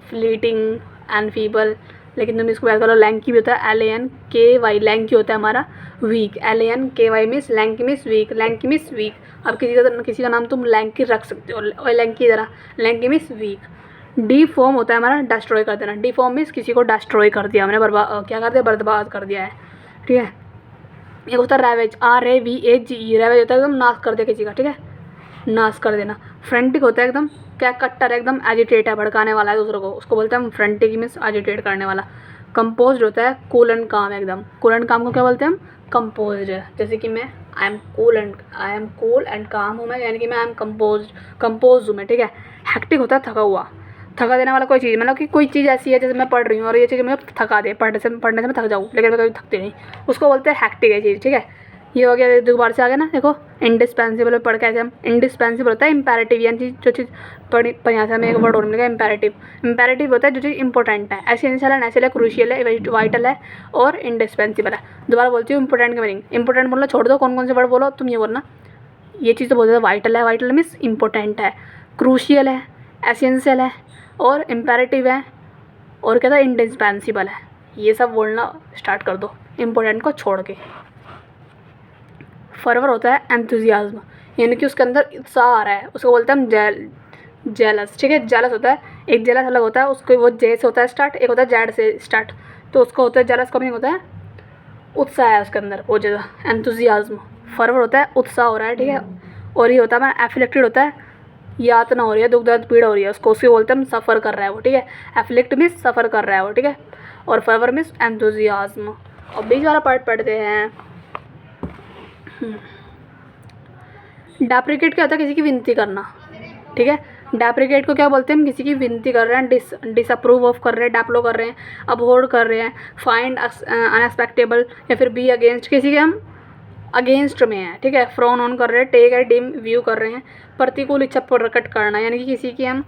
फ्लीटिंग, एनफीबल, लेकिन तुम इसको याद करो, लैंकी भी होता है LANKY, लैंकी होता है हमारा weak, LANKY means lanky means weak, lanky means weak. अब किसी का नाम तुम लैंकी रख सकते हो, और लैंकी ज़रा, लैंकी मीन्स वीक। डिफॉर्म होता है हमारा डिस्ट्रॉय कर देना, डिफॉर्म मीन्स किसी को डिस्ट्रॉय कर दिया हमने, क्या कर दिया, बर्बाद कर दिया है, ठीक है। एक होता है रैवेज, RAVAGE, रैवेज होता है एकदम नाश कर दिया किसी का, ठीक है, नाश कर देना। फ्रेंटिक होता है एकदम क्या, कट्टर एकदम, एजिटेट है, भड़काने वाला है दूसरों को, उसको बोलते हैं हम फ्रेंटिक मीन्स एजिटेट करने वाला। कंपोज्ड होता है कूल एंड काम एकदम, कूल एंड काम को क्या बोलते हैं हम, कंपोज्ड है। जैसे कि मैं आई एम कूल एंड काम हूँ मैं, यानी कि मैं आई एम कंपोज हूँ मैं, ठीक है। हेक्टिक होता है थका हुआ, थका देने वाला कोई चीज़, मतलब कि कोई चीज़ ऐसी है जैसे मैं पढ़ रही हूँ और ये चीज़ मुझे थका दे, पढ़ने से मैं थक जाऊँ, लेकिन मैं कभी थकती नहीं, उसको बोलते हैं हेक्टिक है चीज़, ठीक है। ये हो गया, दोबारा से आ गया ना, देखो इंडिस्पेंसिबल पढ़ के ऐसे हम, इंडिस्पेंसिबल होता है इम्पेरेटिव, यानी जो चीज़ पढ़ी यहाँ से हमें एक वर्ड और मिलेगा इम्पेरेटिव। इम्पेरेटिव होता है जो चीज़ इंपॉर्टेंट है, एसेंशियल है, नेसेसल है, क्रूशियल है, वाइटल है और इंडिस्पेंसिबल है। दोबारा बोलती हूँ इंपॉर्टेंट की मीनिंग, इंपॉर्टेंट बोलना छोड़ दो, कौन कौन से वर्ड बोलो तुम, ये बोलना, ये चीज़ तो बोलते हैं वाइटल है, वाइटल मीन्स इंपॉर्टेंट है, क्रूशियल है, एसेंशियल है और इम्पेरेटिव है, और क्या था, इंडिस्पेंसिबल है। ये सब बोलना स्टार्ट कर दो इंपॉर्टेंट को छोड़ के। फर्वर होता है एंथुजियाज्म, यानी कि उसके अंदर उत्साह आ रहा है, उसको बोलते हैं हम जेलस, ठीक है। जेलस होता है, एक जेलस अलग होता है, उसको वो जे से होता है स्टार्ट, एक होता है जेड से स्टार्ट, तो उसको होता है जेलस का मीनिंग होता है उत्साह है उसके अंदर, वो जगह एंथुजियाज्म। फर्वर होता है उत्साह हो रहा है, ठीक है। और ये होता है हमारा एफ्लिक्टेड होता है, यातना हो रही है, दुख दर्द पीड़ा हो रही है, उसको बोलते हैं हम सफ़र कर रहा है वो, ठीक है। एफ्लिक्ट मीन्स सफ़र कर रहा है वो, ठीक है। और फर्वर मीन्स एंथुजियाज्म। और बीच वाला पार्ट पढ़ते हैं। डेप्रिकेट क्या होता है, किसी की विनती करना, ठीक है। डेप्रिकेट को क्या बोलते हैं हम, किसी की विनती कर रहे हैं, डिसअप्रूव ऑफ कर रहे हैं, डैप्लो कर रहे हैं, अबहोर्ड कर रहे हैं, फाइंड अनएक्सपेक्टेबल या फिर बी अगेंस्ट, किसी के हम अगेंस्ट में है, ठीक है। फ्रॉन ऑन कर रहे हैं, टेक है डिम व्यू कर रहे हैं, प्रतिकूल इच्छा प्रकट करना, यानी कि किसी की हम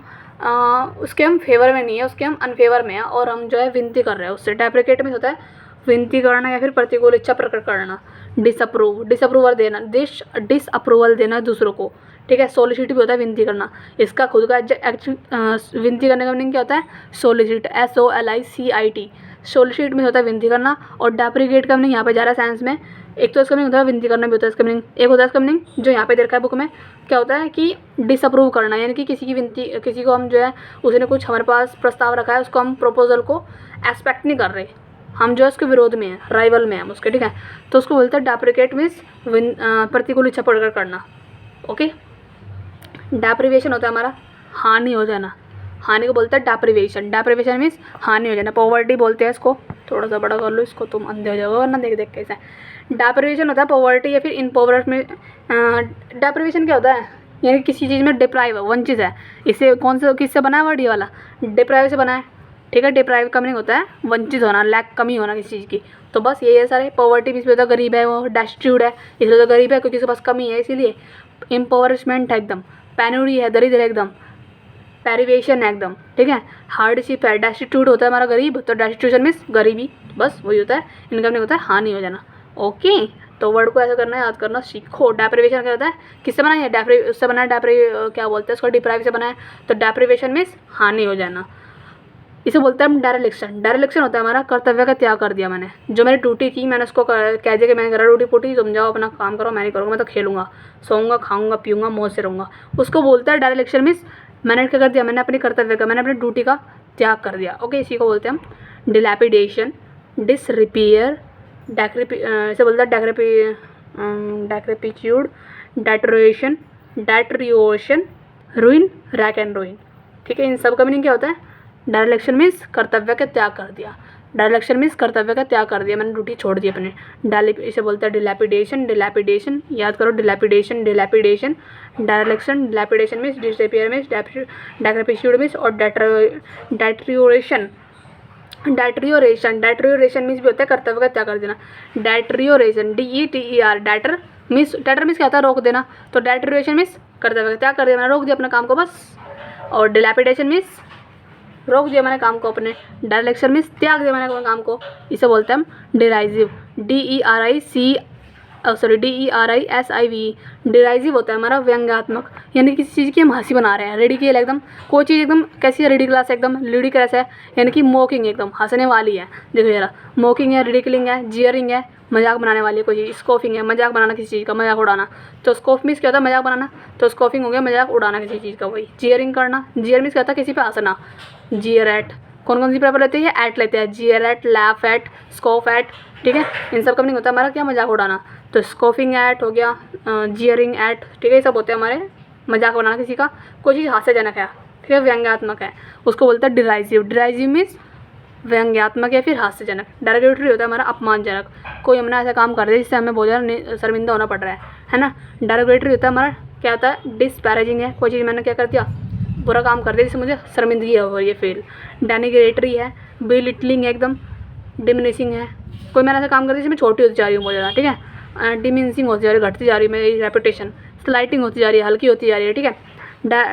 उसके हम फेवर में नहीं है, उसके हम अनफेवर में है और हम जो है विनती कर रहे हैं उससे। डेप्रिकेट में होता है विनती करना या फिर प्रतिकूल इच्छा प्रकट करना। डिसअप्रूवल देना, डिसअप्रूवल देना दूसरों को, ठीक है। सोलिसिट भी होता है विनती करना, इसका खुद का विनती करने का मीनिंग क्या होता है? Solicit, SOLICIT। सोलिसिट में होता है विनती करना, और डेप्रिकेट का मीनिंग यहाँ पे जा रहा है साइंस में। एक तो इसका मीनिंग होता है विनती करना भी होता है इसका मीनिंग, एक होता है इसका मीनिंग जो यहाँ पे दे रखा है बुक में, क्या होता है कि डिसअप्रूव करना, यानी कि किसी की विनती, किसी को हम जो है उसने कुछ हमारे पास प्रस्ताव रखा है, उसको हम प्रपोजल को एक्सपेक्ट नहीं कर रहे, हम जो है उसके विरोध में हैं, राइवल में हम उसके, ठीक है। तो उसको बोलते हैं डेप्रिकेट मीन्स प्रतिकूल इच्छा प्रकट करना, ओके। डेप्रिवेशन होता है हमारा हानि हो जाना, हानि को बोलते हैं डेप्रिवेशन। डेप्रिवेशन मीन्स हानि हो जाना। पॉवर्टी बोलते हैं इसको, थोड़ा सा बड़ा कर लो इसको, तुम अंधे हो जाओगे वरना देख देख कैसे। डेप्रिवेशन होता है पॉवर्टी या फिर इम्पोवरमेंट। डेप्रिवेशन क्या होता है? यानी किसी चीज़ में डिप्राइव, वंचित है। इससे कौन सा, किससे बना है वर्ड ये वाला? डिप्राइव से बना है, ठीक है। डिप्राइव का मीनिंग होता है वंचित होना, लैक, कमी होना किसी चीज़ की। तो बस ये सारे। पॉवर्टी भी इसमें होता है गरीब है, वो डेस्टिट्यूट है, इसलिए तो गरीब है क्योंकि उसके पास कमी है इसीलिए। इम्पोवरमेंट है एकदम, पेनुरी है, दरिद्र है एकदम, पैरिवेशन है एकदम, ठीक है। हार्डशिप है, डेस्टिट्यूट होता है हमारा गरीब, तो डेस्टिट्यूशन मीन्स गरीबी, बस वही होता है। इनका मीनिंग होता है हानि हो जाना, ओके। तो वर्ड को ऐसा करना है, याद करना सीखो। डेप्रिवेशन क्या होता है? किससे बना है? उससे बना है क्या बोलते हैं उसको? डिप्राइव से बना है। तो डेप्रिवेशन मीन्स हानि हो जाना। इसे बोलते हैं हम डायरेक्शन। डायरेक्शन होता है हमारा कर्तव्य का त्याग कर दिया मैंने, जो मेरी ड्यूटी थी मैंने उसको कह दिया कि मैंने करा ड्यूटी पूटी, तुम जाओ अपना काम करो, मैं नहीं करूँगा, मैं तो खेलूँगा, सोऊंगा, खाऊंगा, पीऊँगा, मौज से रहूँगा। उसको बोलता है डायरेक्शन मीन्स मैंने क्या कर दिया? मैंने अपने कर्तव्य का, मैंने अपनी ड्यूटी का त्याग कर दिया, ओके। इसी को बोलते हैं हम डिलैपिडेशन, डिसरिपेयर, इसे बोलते हैं डेक्रेपिट्यूड, डेटरियोरेशन, रुइन, रैक एंड रुइन, ठीक है। इन सब का मीनिंग क्या होता है? डायरेक्शन मीन्स कर्तव्य का त्याग कर दिया। डायरेक्शन मीन्स कर्तव्य का त्याग कर दिया, मैंने ड्यूटी छोड़ दी अपने। इसे बोलते हैं डिलैपिडेशन। डिलैपिडेशन याद करो, डिलैपिडेशन, डिलैपिडेशन, डायरेक्शन। डिलैपिडेशन मीन्स डिसरिपेयर मीन्स, डेक्रेपिट्यूड मीन्स, और डेटरियोरेशन। डेटरियोरेशन मीन्स भी होता है कर्तव्य का त्याग कर देना। डेटरियोरेशन, DETER, डेटर मीन्स क्या होता है? रोक देना। तो डेटरियोरेशन मीन्स कर्तव्य का त्याग कर दिया, मैंने रोक दिया अपने काम को बस। और डिलैपिडेशन मीन्स रोक दिया मैंने काम को अपने। डायरेक्शन मीन्स त्याग दिया मैंने अपने काम को। इसे बोलते हैं हम डिराइजिव, DERISIV। डिराइजिव होता है हमारा व्यंग्यात्मक, यानी किसी चीज़ की हम हंसी बना रहे हैं, रेडिकल एकदम। कोई चीज़ एकदम कैसी है? रेडिकुलस एकदम, लुडिकलस है, यानी कि मोकिंग एकदम हंसने वाली है। देखो जरा, मोकिंग है, रिडिकलिंग है, जियरिंग है, मजाक बनाने वाली है कोई चीज़। स्कोफिंग है, मजाक बनाना किसी चीज़ का, मजाक उड़ाना। तो स्कोफ मीन्स क्या होता है? मजाक बनाना। तो स्कोफिंग हो गया मजाक उड़ाना किसी चीज़ का, वही। जियरिंग करना, जियर मीन्स क्या होता है? किसी पे हंसना। जियर एट, कौन कौन सी पेपर लेते हैं? एट लेते हैं। जियर एट, लैफ एट, स्कोफ एट, ठीक है। इन सब का मीनिंग होता है हमारा क्या? मजाक उड़ाना। तो स्कोफिंग एट हो गया, जियरिंग एट, ठीक है। ये सब होते हैं हमारे मजाक बनाना किसी का, कोई चीज़ हास्यजनक है, ठीक है, व्यंग्यात्मक है, उसको बोलते हैं डिराइजिव। डिराइजिव मीन्स व्यंग्यात्मक या फिर हास्यजनक। डेरिवेटरी होता है हमारा अपमानजनक, कोई हमने ऐसा काम कर दिया जिससे हमें बहुत ज़्यादा शर्मिंदा होना पड़ रहा है ना। डेरिवेटरी होता है हमारा क्या होता है? डिस्पैरेजिंग है, कोई चीज़ मैंने क्या कर दिया? बुरा काम कर दिया जिससे मुझे शर्मिंदगी हो रही है, फेल। डेनिग्रेटरी है, बेलिटलिंग है एकदम, डिमिनिशिंग है, कोई मैंने ऐसा काम कर दिया जिसमें छोटी होती जा रही हूँ बहुत ज़्यादा, ठीक है। डिमिनिशिंग होती जा रही है, घटती जा रही है मेरी रेपुटेशन। स्लाइटिंग होती जा रही है, हल्की होती जा रही है, ठीक है।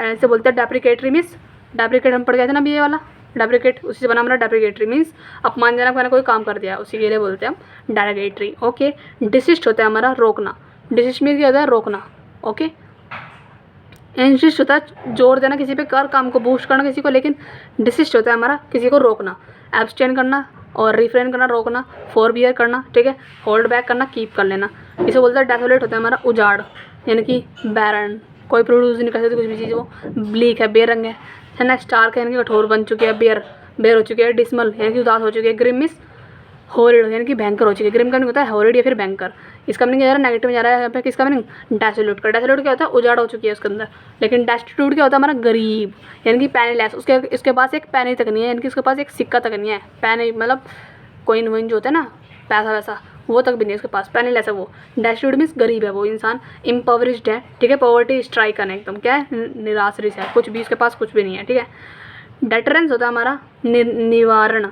ऐसे बोलते हैं डेप्रिकेटरी मीन्स, डेप्रिकेट हम पढ़ गए थे ना अभी ये वाला, डेप्रिकेट उसी से बना हमारा डेप्रिकेटरी मीन्स अपमानजनक मैंने कोई काम कर दिया, उसी के लिए बोलते हैं हम डेरिगेटरी, ओके। डिसिस्ट होता है हमारा रोकना। डिसिस्ट मीन्स क्या होता है? रोकना, ओके। इंसिस्ट होता है जोर देना किसी पे, कर काम को, बूस्ट करना किसी को, लेकिन डिसिस्ट होता है हमारा किसी को रोकना। एब्सटेन करना और रिफ्रेन करना, रोकना। फॉरबियर करना, ठीक है। होल्ड बैक करना, कीप कर लेना। इसे बोलते हैं डेसोलेट होता है हमारा उजाड़, यानी कि बैरन, कोई प्रोड्यूस नहीं कर सकती कुछ भी चीज़, वो ब्लीक है, बेरंग है ना। स्टार्क यानी कि कठोर बन चुकी है, बेर हो चुकी है। डिसमल यानी कि उदास हो चुकी है। ग्रिम मीन्स हॉरिड यानी कि भयंकर हो चुकी है। ग्रिम का मीनिंग होता है हॉरिड या फिर भयंकर। इसका मीनिंग क्या जा रहा है? नेगेटिव में जा रहा है यहाँ पे। किसका मीनिंग? डेसोल्यूट का। डेसोल्यूट क्या होता है? उजाड़ हो चुकी है उसके अंदर। लेकिन डेस्टिट्यूट क्या होता है हमारा? गरीब, यानी कि पैनीलेस, उसके पास एक पैनी तक नहीं है, यानी कि उसके पास एक सिक्का तक नहीं है। पैनी मतलब कोइन वोइन जो होता है ना, पैसा वैसा, वो तक भी नहीं है उसके पास, पैनीलेस है वो। डेस्टिट्यूट मीन्स गरीब है वो इंसान। इम्पॉवरिश्ड है, ठीक है। पॉवर्टी स्ट्राइकन है एकदम, क्या है? निराश्रित है, कुछ भी उसके पास कुछ भी नहीं है, ठीक है। डेटरेंस होता है हमारा निवारण।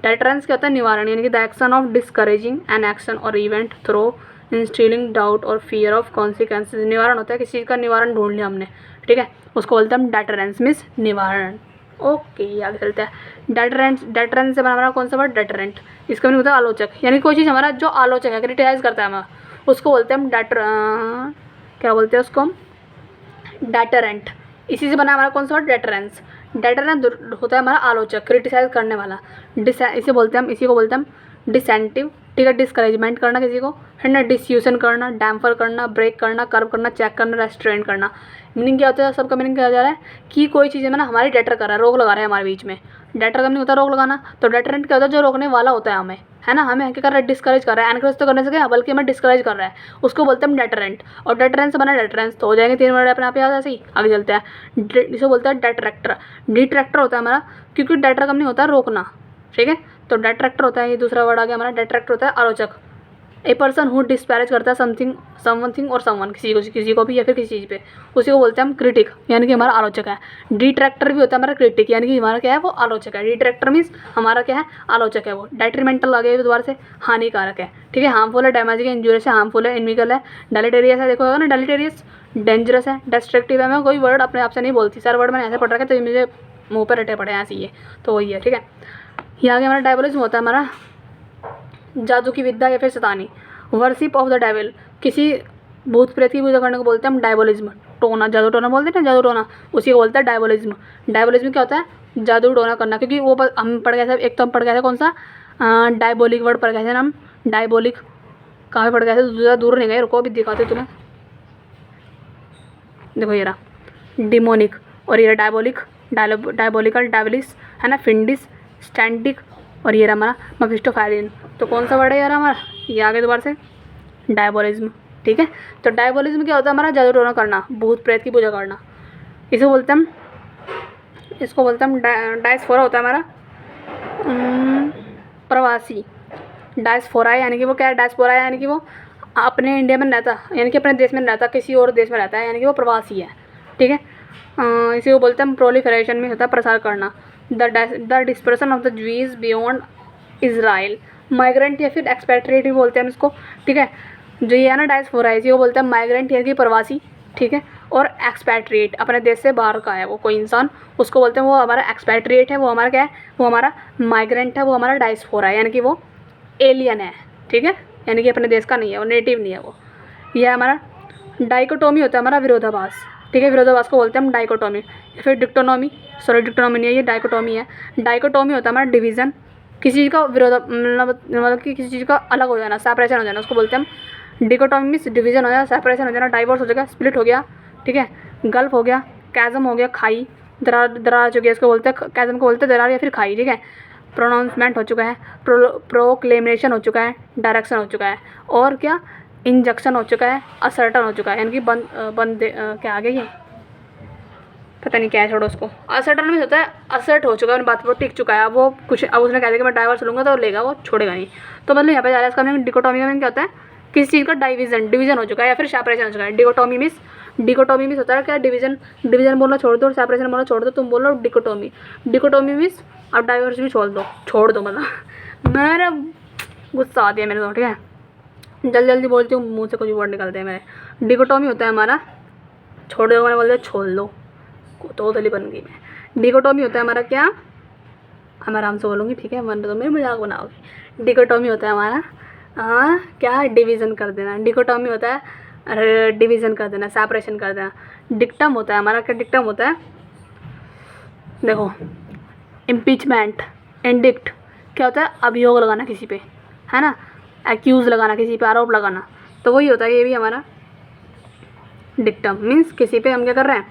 डेटरेंस क्या होता है? निवारण, यानी कि the action of discouraging an action और इवेंट थ्रो इंस्टिलिंग डाउट और फियर ऑफ कॉन्सिक्वेंसेज। निवारण होता है किसी चीज़ का निवारण ढूंढ लिया हमने, ठीक है, उसको बोलते हैं हम डेटरेंस मीन्स निवारण, ओके, आगे चलते हैं। डेटरेंट, डेटरेंट से बना हमारा कौन सा वर्ड, डेटरेंट। इसका मीनिंग होता है आलोचक, यानी कोई चीज़ हमारा जो आलोचक है, क्रिटिसाइज करता है हमें, उसको बोलते हैं हम क्या बोलते हैं उसको हम, डेटरेंट। इसी से बना हमारा कौन सा वर्ड, डेटरेंस। डेटरेंट होता है हमारा आलोचक, क्रिटिसाइज करने वाला। इसे बोलते हैं हम, इसी को बोलते हैं हम डिसेंटिव, ठीक है, डिस्करेजमेंट करना किसी को, है ना, डिस्यूशन करना, डैम्पर करना, ब्रेक करना, कर्व करना, चेक करना, रेस्ट्रेंट करना। मीनिंग क्या होता है, सबका मीनिंग क्या जा रहा है कि कोई चीज़ में ना हमारी डेटर कर रहा है, रोक लगा रहा है हमारे बीच में। डेटर का मीनिंग होता है रोक लगाना, तो डेटरेंट क्या होता है, जो रोकने वाला होता है हमें, है ना, हमें क्या कर रहा है, डिस्करेज कर रहा है। एनकरेज तो करने से क्या, बल्कि हमें डिस्करेज कर रहा है, उसको बोलते हैं हम डेटरेंट। और डेटरेंस बना डेटरेंस, तो हो जाएंगे 3 वर्ड अपने आप याद, ऐसे ही आगे चलते हैं। इसे बोलते हैं डेट्रैक्टर। डिट्रैक्टर होता है हमारा, क्योंकि डेटर का मीनिंग होता है रोकना, ठीक है, तो डेट्रैक्टर होता है, ये दूसरा वर्ड आ गया हमारा। डेट्रैक्टर होता है आलोचक। ए पर्सन हु डिस्पैरेज करता है समथिंग, समथिंग और समवन, किसी को भी या फिर किसी चीज़ पे, उसी को बोलते हैं हम क्रिटिक, यानी कि हमारा आलोचक है। डिट्रैक्टर भी होता है हमारा क्रिटिक, यानी कि हमारा क्या है, वो आलोचक है। डिट्रैक्टर मीन्स हमारा क्या है, आलोचक है वो। डेट्रीमेंटल आ गया दोबारा से, हानिकारक है, ठीक है, हार्मफुल है, डैमेजिंग है, इंजूरियस है, हार्मफुल है, इनविकल है, डेलेटेरियस है, देखो होगा ना डेलेटेरियस, डेंजरस है, डिस्ट्रक्टिव है। मैं कोई वर्ड अपने आप से नहीं बोलती, सारे वर्ड मैंने ऐसे पढ़ रखे तो मुझे मुँह पर रटे पड़े हैं ऐसे ये, तो वही है, ठीक है। ये आगे हमारा डायबोलिज्म होता है हमारा जादू की विद्या या फिर शैतानी। वर्शिप ऑफ द डेविल, किसी भूत प्रेत की पूजा करने को बोलते हैं हम डायबोलिज्म। टोना, जादू टोना बोलते हैं ना, जादू टोना, उसी को बोलते हैं डायबोलिज्म। डायबोलिज्म क्या होता है, जादू टोना करना, क्योंकि वो हम पढ़ गए थे, एक तो हम पढ़ गए थे कौन सा, डायबोलिक वर्ड पढ़ गए थे ना हम, डायबोलिक कहाँ पढ़ गए थे, ज़्यादा दूर नहीं गए, रुको अभी दिखाते तुम्हें। देखो ये रहा डिमोनिक, और ये डायबोलिक, डायबोलिकल, डायबलिस, है ना, फिंडिस, स्टैंडिक, और ये रहा हमारा मफिस्टोफेलिन। तो कौन सा वर्ड है यार हमारा, ये आगे दोबारा से डायबोलिज्म, ठीक है। तो डायबोलिज्म क्या होता है हमारा, जादू टोना करना, भूत प्रेत की पूजा करना। इसे बोलते हैं हम, इसको बोलते हैं हम डायस्फोरा होता है हमारा प्रवासी। डायस्फोरा यानी कि वो क्या है, डायस्पोरा यानी कि वो अपने इंडिया में रहता, यानी कि अपने देश में रहता, किसी और देश में रहता है, यानी कि वो प्रवासी है, ठीक है। इसी को बोलते हैं हम प्रोलिफरेशन में होता है प्रसार करना। The dispersion of the Jews beyond Israel. Migrant या फिर एक्सपेट्रिएट भी बोलते हैं हम इसको, ठीक है। जो ये है ना डायस्पोरा, इसी को बोलते हैं माइग्रेंट यानी कि प्रवासी, ठीक है। और एक्सपैट्रिएट अपने देश से बाहर का है वो कोई इंसान, उसको बोलते हैं वो हमारा एक्सपैट्रिएट है, वो हमारा क्या है, वो हमारा माइग्रेंट है, वो हमारा डायस्पोरा है, यानी कि वो एलियन है, ठीक है, यानी कि अपने देश का नहीं है, वो नेटिव नहीं है वो। यह हमारा डाइकोटोमी होता है हमारा विरोधाभास, ठीक है, विरोधाभास को बोलते हैं हम डाइकोटोमी। फिर डिक्टोनॉमी, सॉरी डिक्टोनॉमी नहीं है, ये डाइकोटोमी है। डाइकोटोमी होता है हमारा डिवीज़न, किसी चीज़ का विरोध, मतलब कि किसी चीज़ का अलग हो जाना, सेपरेशन हो जाना, उसको बोलते हैं हम डिकोटोमी। मीन्स डिवीज़न हो जाना, सेपरेशन हो जाना, डाइवोर्स हो जाएगा, स्प्लिट हो गया, ठीक है, गल्फ हो गया, कैज़म हो गया, खाई, दरार, दरार जो गया इसको बोलते हैं, कैज़म को बोलते हैं दरार या फिर खाई, ठीक है। प्रोनाउंसमेंट हो चुका है, प्रोक्लेमेशन हो चुका है, डायरेक्शन हो चुका है, और क्या, इंजक्शन हो चुका है, असर्टन हो चुका है, यानी कि बंद क्या आ गया ये, पता नहीं क्या है, छोड़ो उसको। असर्टन में होता है असर्ट हो चुका है, उन बात पर टिक चुका है, अब वो कुछ, अब उसने कह दिया कि मैं डाइवर्स लूँगा तो लेगा, वो छोड़ेगा नहीं। तो मतलब यहाँ पे जा रहा है इसका मीनिंग, डिकोटोमी का मीनिंग क्या होता है, किसी चीज़ का डिवीजन हो चुका है या फिर सेपरेशन हो चुका है। डिकोटोमी मीन्स होता है क्या, डिवीजन बोलना छोड़ दो और सेपरेशन बोलना छोड़ दो, तुम बोलो डिकोटोमी मीन्स अब डाइवर्स भी छोड़ दो मतलब मेरा गुस्सा आ दिया मेरे को, ठीक है, जल्दी बोलती हूँ, मुँह से कुछ वर्ड निकलते हैं मेरे। डिकोटोमी होता है हमारा, छोड़ दो, मैंने बोल दिया छोड़ दो, तोतली बन गई मैं। डिकोटोमी होता है हमारा क्या, हम आराम से बोलूँगी, ठीक है, वरना तो मेरे मजाक बनाओगे। डिकोटोमी होता है हमारा क्या, डिवीज़न कर देना। डिकोटोमी होता है डिवीज़न कर देना, सेपरेशन कर देना। डिक्टम होता है हमारा क्या, डिक्टम होता है, देखो, इम्पीचमेंट, इंडिक्ट क्या होता है, अभियोग लगाना किसी पे, है ना, एक्यूज़ लगाना किसी पे, आरोप लगाना, तो वही होता है ये भी हमारा डिक्टम। मीन्स किसी पे हम क्या कर रहे हैं,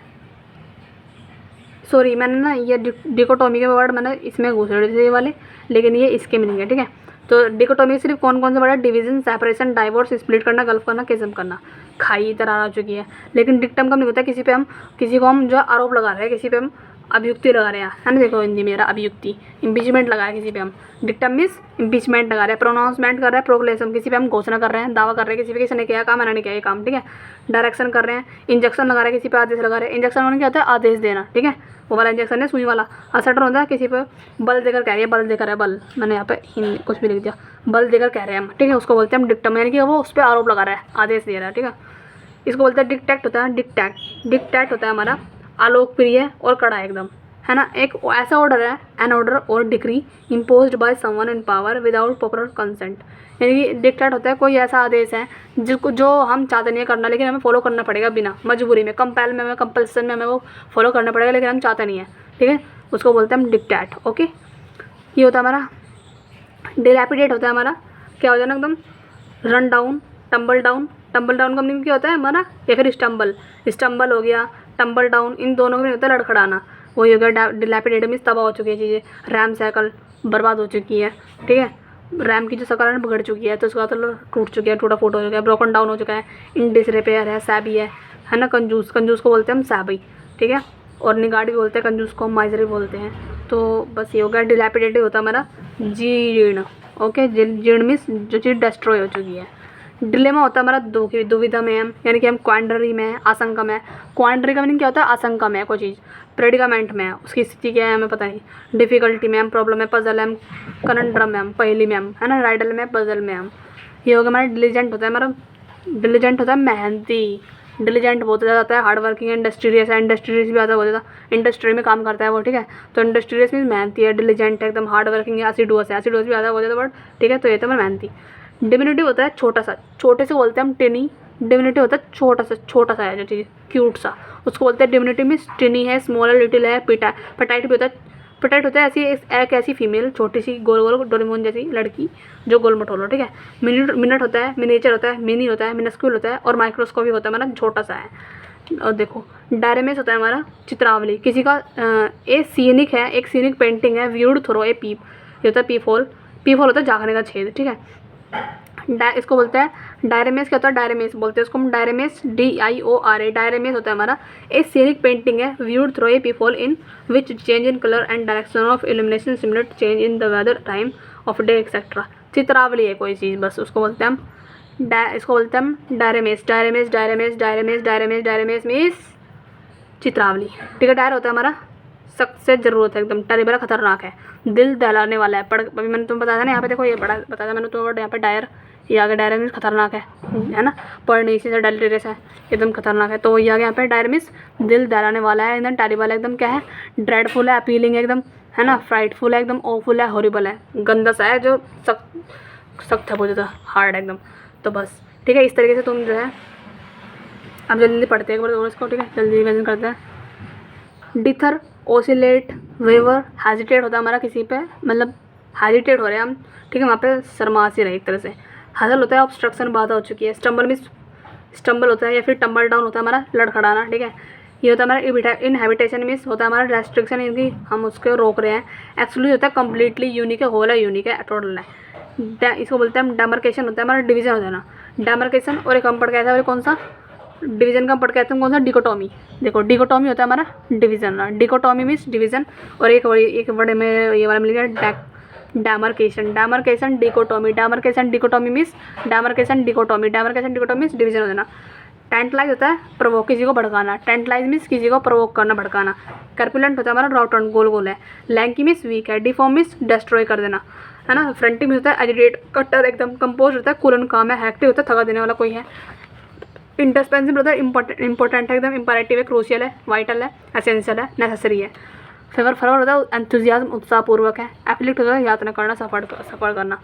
सॉरी मैंने ना ये डिकोटोमी के वर्ड मैंने इसमें घुसेड़े थे ये वाले, लेकिन ये इसके मीनिंग है, ठीक है। तो डिकोटोमी सिर्फ कौन कौन से वर्ड है, डिवीजन, सेपरेशन, डाइवोर्स, स्प्लिट करना, गल्फ करना, किस्म करना, खाई दरार आ चुकी है। लेकिन डिक्टम का नहीं होता किसी को हम जो आरोप लगा रहे हैं, किसी पे हम अभियुक्ति लगा रहे हैं, है ना, देखो हिंदी में मेरा अभियुक्ति, इम्पीचमेंट लगा रहे हैं किसी पे हम, डिक्टम मीन्स इम्पीचमेंट लगा रहे हैं, प्रोनाउंसमेंट कर रहे हैं, प्रोक्लेशन किसी पे हम घोषणा कर रहे हैं, दावा कर रहे हैं किसी पे, किसी ने किया काम, मैंने नहीं किया ये काम, ठीक है। डायरेक्शन कर रहे हैं, इंजेक्शन लगा रहे हैं किसी पे, आदेश लगा रहे हैं। इंजेक्शन होने क्या होता है, आदेश देना, ठीक है, वो वाला इंजेक्शन है सुई वाला। असर्टन होता है किसी पे बल देकर कह रही है, बल देकर है, बल मैंने यहाँ पे कुछ भी लिख दिया, बल देकर कह रहे हैं हम, ठीक है, उसको बोलते हैं हम डिक्टम, यानी कि वो उस पर आरोप लगा रहा है, आदेश दे रहा है, ठीक है। इसको बोलते हैं डिक्टैक्ट होता है, डिक्टैक्ट होता है हमारा अलोकप्रिय और कड़ा एकदम, है ना। एक ऐसा ऑर्डर है, एन ऑर्डर और decree imposed by someone in power without proper consent. यानी कि डिक्टेट होता है कोई ऐसा आदेश है जिसको जो हम चाहते नहीं करना, लेकिन हमें फॉलो करना पड़ेगा बिना मजबूरी में, कंपेल में, हमें कंपल्सन में हमें वो फॉलो करना पड़ेगा, लेकिन हम चाहते नहीं है, ठीक है, उसको बोलते हैं हम डिक्टेट। ओके, ये होता है हमारा। डिलैपिडेट होता है हमारा, क्या हो जाए ना एकदम run down, tumble down. Tumble down का मीनिंग क्या होता है हमारा, या फिर स्टम्बल, स्टम्बल हो गया, टम्बल डाउन, इन दोनों में होता है लड़खड़ाना। वही हो गया डिलैपिडेट, मीन्स तबाह हो चुकी है चीज़ें, रैम साइकिल बर्बाद हो चुकी है, ठीक है, रैम की जो शक्ल है बिगड़ चुकी है, तो उसका मतलब टूट चुकी है, टूटा फूट हो चुका है, ब्रोकन डाउन हो चुका है, इन डिसरिपेयर है, सैबी है ना। कंजूस, कंजूस को बोलते हैं हम सैबी, ठीक है, और निगाड़ भी बोलते हैं, कंजूस को हम माइजरी बोलते हैं। तो बस ये हो गया डिलैपिडेटेड होता है हमारा जीर्ण। ओके, जीर्ण मीन्स जो चीज़ डिस्ट्रॉय हो चुकी है। डिलेमा होता है हमारा दुविधा में हम, यानी कि हम क्वांडरी में है, आशंका में है। क्वांडरी का मीनिंग क्या होता है, आशंका में है कोई चीज़, प्रेडिकामेंट में है, उसकी स्थिति क्या है हमें पता नहीं, डिफिकल्टी में हम, प्रॉब्लम में, पजल है हम, कनंड्रम में हम, पहेली में हम, है ना, राइडल में, पजल में हम। ये होगा हमारा डिलीजेंट होता है हमारा, डिलीजेंट होता है मेहनती, डिलीजेंट बहुत ज़्यादा होता है, हार्ड वर्किंग, इंडस्ट्रियस है, इंडस्ट्रियस भी ज़्यादा हो जाता है, इंडस्ट्री में काम करता है वो, ठीक है, तो इंडस्ट्रियस मीन्स मेहनती है, डिलीजेंट है एकदम, हार्ड वर्किंग है, एसिडुअस है, एसिडुअस भी ज़्यादा हो जाता है बट, ठीक है, तो ये तो मैं मेहनती। डिमिनुटिव होता है छोटा सा, छोटे से बोलते हैं हम टिनी। डिमिनुटिव होता है छोटा सा है जो चीज़, क्यूट सा, उसको बोलते हैं डिमिनुटिव मीन्स टिनी है, स्मॉल है, लिटिल है, पेटाइट भी होता है। पेटाइट होता है ऐसी एक ऐसी फीमेल, छोटी सी गोल गोल डोरेमोन जैसी लड़की जो गोल मटोल हो, ठीक है। मिनट होता है, मिनिएचर होता है, मिनी होता है, मिनस्क्यूल होता है, और माइक्रोस्कोपी होता है हमारा छोटा सा है। और देखो डायरेमेस होता है हमारा चित्रावली, किसी का ए सीनिक है, एक सीनिक पेंटिंग है, व्यूड थ्रो ए पीप, ये होता है पीप होल। पीप होल होता है झाँकने का छेद, ठीक है। इसको बोलते हैं डायरेमेस, क्या होता है डायरेमेस बोलते हैं उसको हम, डायरेमेस DIORA, डायरेमेस होता है हमारा ए सीनिक पेंटिंग है, viewed through a peep hole in which change in colour and direction of illumination similar to change in the weather time of day etcetera. चित्रावली है कोई चीज़, बस उसको बोलते हैं हम इसको बोलते हैं हम डायरेमेस। डायरेमेस डायरेमेस डायरेमेस डायरेमेस डायरेमेस मीन्स चित्रावली, ठीक है। डायर होता है हमारा सख्त से ज़रूरत है, एकदम टेरिबल, खतरनाक है, दिल दहलाने वाला है। अभी मैंने तुम्हें बताया था ना, यहाँ पे देखो ये बड़ा बताया था मैंने तुम्हें, यहाँ पे डायर, ये आगे डायर मीन्स खतरनाक है ना, पढ़ने से डेलिटेरियस है, एकदम खतरनाक है, तो ये आगे यहाँ पे डायर मीन्स दिल दहलाने वाला है, एकदम टेरिबल है, एकदम क्या है, ड्रेडफुल है, अपीलिंग है एकदम, है ना, फ्राइटफुल है एकदम, ओफुल है, हॉरिबल है, गंदा सा है, जो सख्त है, बहुत ज़्यादा हार्ड है एकदम। तो बस ठीक है, इस तरीके से तुम जो है अब जल्दी पढ़ते हैं एक बार और इसको, ठीक है, जल्दी रिवीजन करते हैं। डिथर, ओसिलेट, वेवर, हेजिटेट होता है हमारा किसी पे, मतलब हेजिटेट हो रहे हैं हम, ठीक है, वहाँ पे शर्मासी रहे एक तरह से। हसल होता है ऑब्स्ट्रक्शन, बाधा हो चुकी है। स्टम्बल मीन्स स्टम्बल होता है, या फिर टम्बल डाउन होता है हमारा लड़खड़ाना, ठीक है। ये होता है हमारा इनहेबिटेशन मीन्स होता है हमारा रेस्ट्रिक्शन, यानी हम उसको रोक रहे हैं। एक्चुअली होता है कम्प्लीटली यूनिक है, होल है, यूनिक है, टोटल है। इसको बोलते हैं हम डेमरकेशन, होता है हमारा डिवीजन होता है ना, डेमरकेशन। और एक हम पढ़ के आया था कौन सा डिवीजन का पढ़ के आते हैं, कौन सा डिकोटॉमी। देखो डिकोटॉमी होता है हमारा डिवीजन ना, डिकोटॉमी मीन्स डिवीजन। और एक बड़े में ये वाला मिल गया डेमरकेशन, डेमरकेशन डिकोटॉमी, डेमरकेशन डिकोटॉमी मीन्स डेमरकेशन डिकोटॉमी, डेमरकेशन डिकोटॉमी मीन्स डिवीजन हो जाना। टेंटलाइज होता है प्रोवोक, किसी को भड़काना, टेंटलाइज मीन्स किसी को प्रोवोक करना, भड़काना। कर्पुलेंट होता है हमारा राउटर्न, गोल गोल है। लैंकी मीन्स वीक है। डिफॉर्म मीन्स डिस्ट्रॉय कर देना, है ना। फ्रंटी मीन्स होता है एजिटेट, कट्टर एकदम। कंपोज होता है कूलन काम है। हैक्टिव होता है थका देने वाला कोई है। इंडिस्पेंसिबल होता है इंपॉर्टेंट है एकदम, इंपैरेटिव है, क्रूशियल है, वाइटल है, एसेंशियल है, नेसेसरी है। फरवर होता है एंथुजियाज्म, उत्साहपूर्वक है। एप्लिक्ट होता है यातना करना, सफर करना।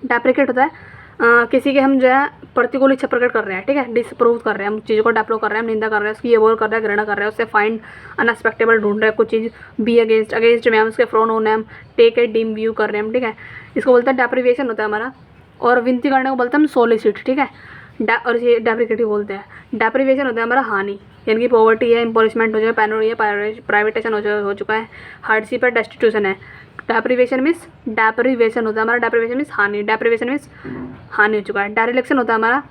डेप्रिकेट होता है किसी के हम जो है प्रतिकूल इच्छा प्रकट कर रहे हैं, ठीक है, डिसअप्रूव कर रहे हैं, हम चीज़ों को डेप्लो कर रहे हैं, हम निंदा कर रहे हैं उसकी, ये बोल कर रहे हैं, घृणा कर रहे हैं उससे, फाइंड अनएक्सपेक्टेबल ढूंढ रहे हैं कुछ चीज़, बी अगेंस्ट में हम उसके फ्रोन होने हम टेक ए डीम व्यू कर रहे हैं हम, ठीक है। इसको बोलते हैं डेप्रिवेशन होता है हमारा। और विनती करने को बोलते हैं हम सोलिसिट, ठीक है। और ये डेप्रिकेटिव बोलते हैं। डेप्रिवेशन होता है हमारा हानि, यानी कि पॉवर्टी है, एम्पोरिशमेंट हो जाए, पैनोरिया, प्राइवेटेशन हो चुका है, हार्डशिप है, डेस्टिट्यूशन है। डेप्रिवेशन होता है हमारा, डेप्रिवेशन मीन्स हानि, डेप्रिवेशन मीन्स हानि हो चुका है। डायरेक्शन होता है हमारा,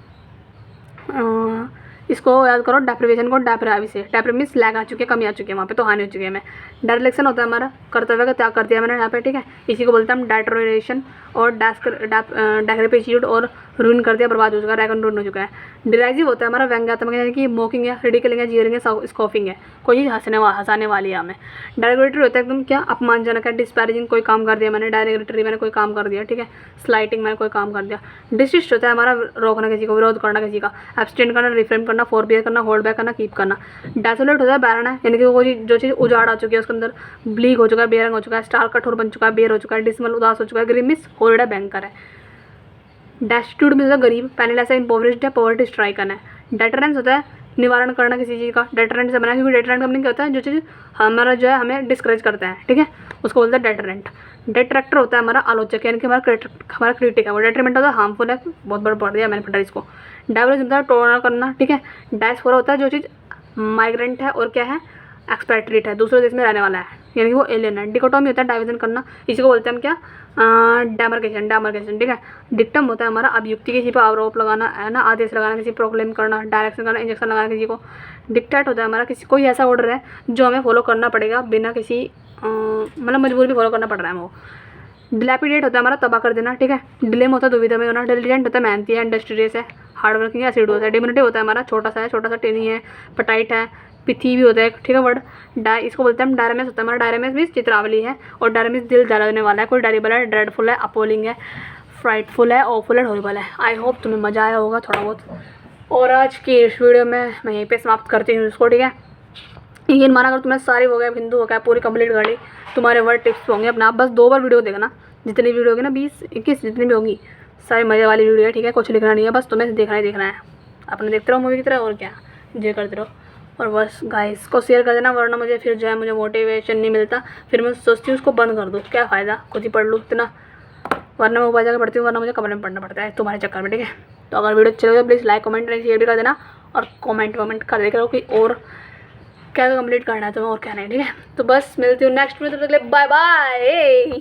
इसको याद करो, डेप्रिवेशन को डेप्रावी से, डेप्री मीन्स लैग आ चुकी है, कमी आ चुकी है वहाँ पे, तो हानि हो चुकी है हमें। डायरेक्शन होता है हमारा कर्तव्य का त्याग कर दिया मैंने यहाँ पे, ठीक है। इसी को बोलते हैं हम डेटरोरेशन। और डेक्रेपिट्यूड और रूइन कर दिया, बर्बाद हो चुका है, रैगन रूइन हो चुका है। डिराइजिव होता है हमारा व्यंग्यात्मक, यानी कि मोकिंग है, रिडिकलिंग है, जीयरिंग है, स्कॉफिंग है, कोई चीज़ हंसाने वाली है हमें। डायरेक्टरी होता है एकदम क्या अपमानजनक है, डिस्पैरेजिंग, कोई काम कर दिया मैंने, डायरेक्टरी मैंने कोई काम कर दिया, ठीक है। स्लाइटिंग मैंने कोई काम कर दिया। डिसिस्ट होता है हमारा रोकना किसी को, विरोध करना किसी का, एब्सटेंड करना, रिफ्रेन करना, करना, फोरबियर करना, होल्ड बैक करना, कीप करना। डेसोलेट होता है बैरन है, यानी कि वो जो चीज़ उजाड़ आ चुकी है, उसके अंदर ब्लीक हो चुका है, बेरंग हो चुका है, स्टार कठोर बन चुका है, बेर हो चुका है, डिसमल उदास हो चुका है, ग्रीमिस होल्ड है, बैंकर है। डेस्टिट्यूट में होता है गरीब, पैनिलेस है, इम्पोवरिश्ड है, पॉवर्टी स्ट्राइकन है। डेटरेंस होता है निवारण करना किसी चीज़ का, डेटरेंट से बना, क्योंकि डेटरेंट कंपनी क्या होता है, जो चीज़ हमारा जो है हमें डिस्करेज करता है, ठीक है, उसको बोलते हैं डेटरेंट। डेट्रैक्टर होता है हमारा आलोचक, यानी कि हमारा क्रिटिक है वो। डेट्रीमेंट होता है हार्मफुल है, बहुत बड़ा पढ़ दिया मैंने पढ़ा इसको। डाइवर्जेंस होता है टोना करना, ठीक है। डायस्पोरा होता है जो चीज़ माइग्रेंट है और क्या है, एक्सपैट्रिएट है, दूसरे देश में रहने वाला है, यानी कि वो एलियन है। डिकोटोमी होता है डाइवर्जन करना, इसी को बोलते हैं हम क्या, डेमार्केशन, ठीक है। डिक्टम होता है हमारा अभियुक्ति, किसी पर आरोप लगाना है ना, आदेश लगाना, किसी प्रोक्लेम करना, डायरेक्शन करना, इंजेक्शन लगाना किसी को। डिक्टेट होता है हमारा किसी कोई ऐसा ऑर्डर है जो हमें फॉलो करना पड़ेगा बिना किसी मतलब मजबूरी भी फॉलो करना पड़ रहा है वो। डिलैपिडेट होता है हमारा तबाह कर देना, ठीक है। डिलेम होता है दुविधा में होना। डिलिजेंट होता है मेहनती है, इंडस्ट्रियस है, हार्डवर्किंग है, एसिडुअस है। डिमिनिटिव होता है हमारा छोटा सा टेनी है, पटाइट है, पिथी भी होता है, ठीक है। वर्ड इसको बोलते हैं हम डायरेमिस होता है हमारा। डायरेमिस भी चित्रावली है, और डायरेमिस दिल जला देने वाला है, कोई डैरिबल है, ड्रेडफुल है, अपोलिंग है, फ्राइटफुल है, ऑफुल है, हॉरिबल है। आई होप तुम्हें मज़ा आया होगा थोड़ा बहुत, और आज की इस वीडियो में मैं यहीं पे समाप्त करती हूँ इसको, ठीक है। यकीन माना, अगर तुम्हें सारी हो गया, हिंदू हो गया, पूरी कंप्लीट कर ली, तुम्हारे वर्ड टिप्स होंगे अपना। आप बस 2 बार वीडियो देखना, जितनी वीडियो होगी ना, 20-21 जितनी भी होगी, सारी मज़े वाली वीडियो है, ठीक है। कुछ लिखना नहीं है, बस तुम्हें देखना है। अपने देखते रहो मूवी की तरह, और क्या एंजॉय करते रहो। और बस गाइस को शेयर कर देना, वरना मुझे फिर जो है मुझे मोटिवेशन नहीं मिलता, फिर मैं सोचती हूँ उसको बंद कर दूँ, क्या फ़ायदा, खुद ही पढ़ लूँ इतना, वरना मैं ऊपर जाकर पढ़ती हूँ, वरना मुझे कमरे में पढ़ना पड़ता है तुम्हारे चक्कर में, ठीक है। तो अगर वीडियो अच्छी लगे तो please like, comment and share भी कर देना, और कमेंट कर देकर करो कि और क्या कंप्लीट करना है तुम्हें और क्या नहीं, ठीक है। तो बस मिलती हूँ नेक्स्ट वीडियो, तब तक के लिए बाय बाय।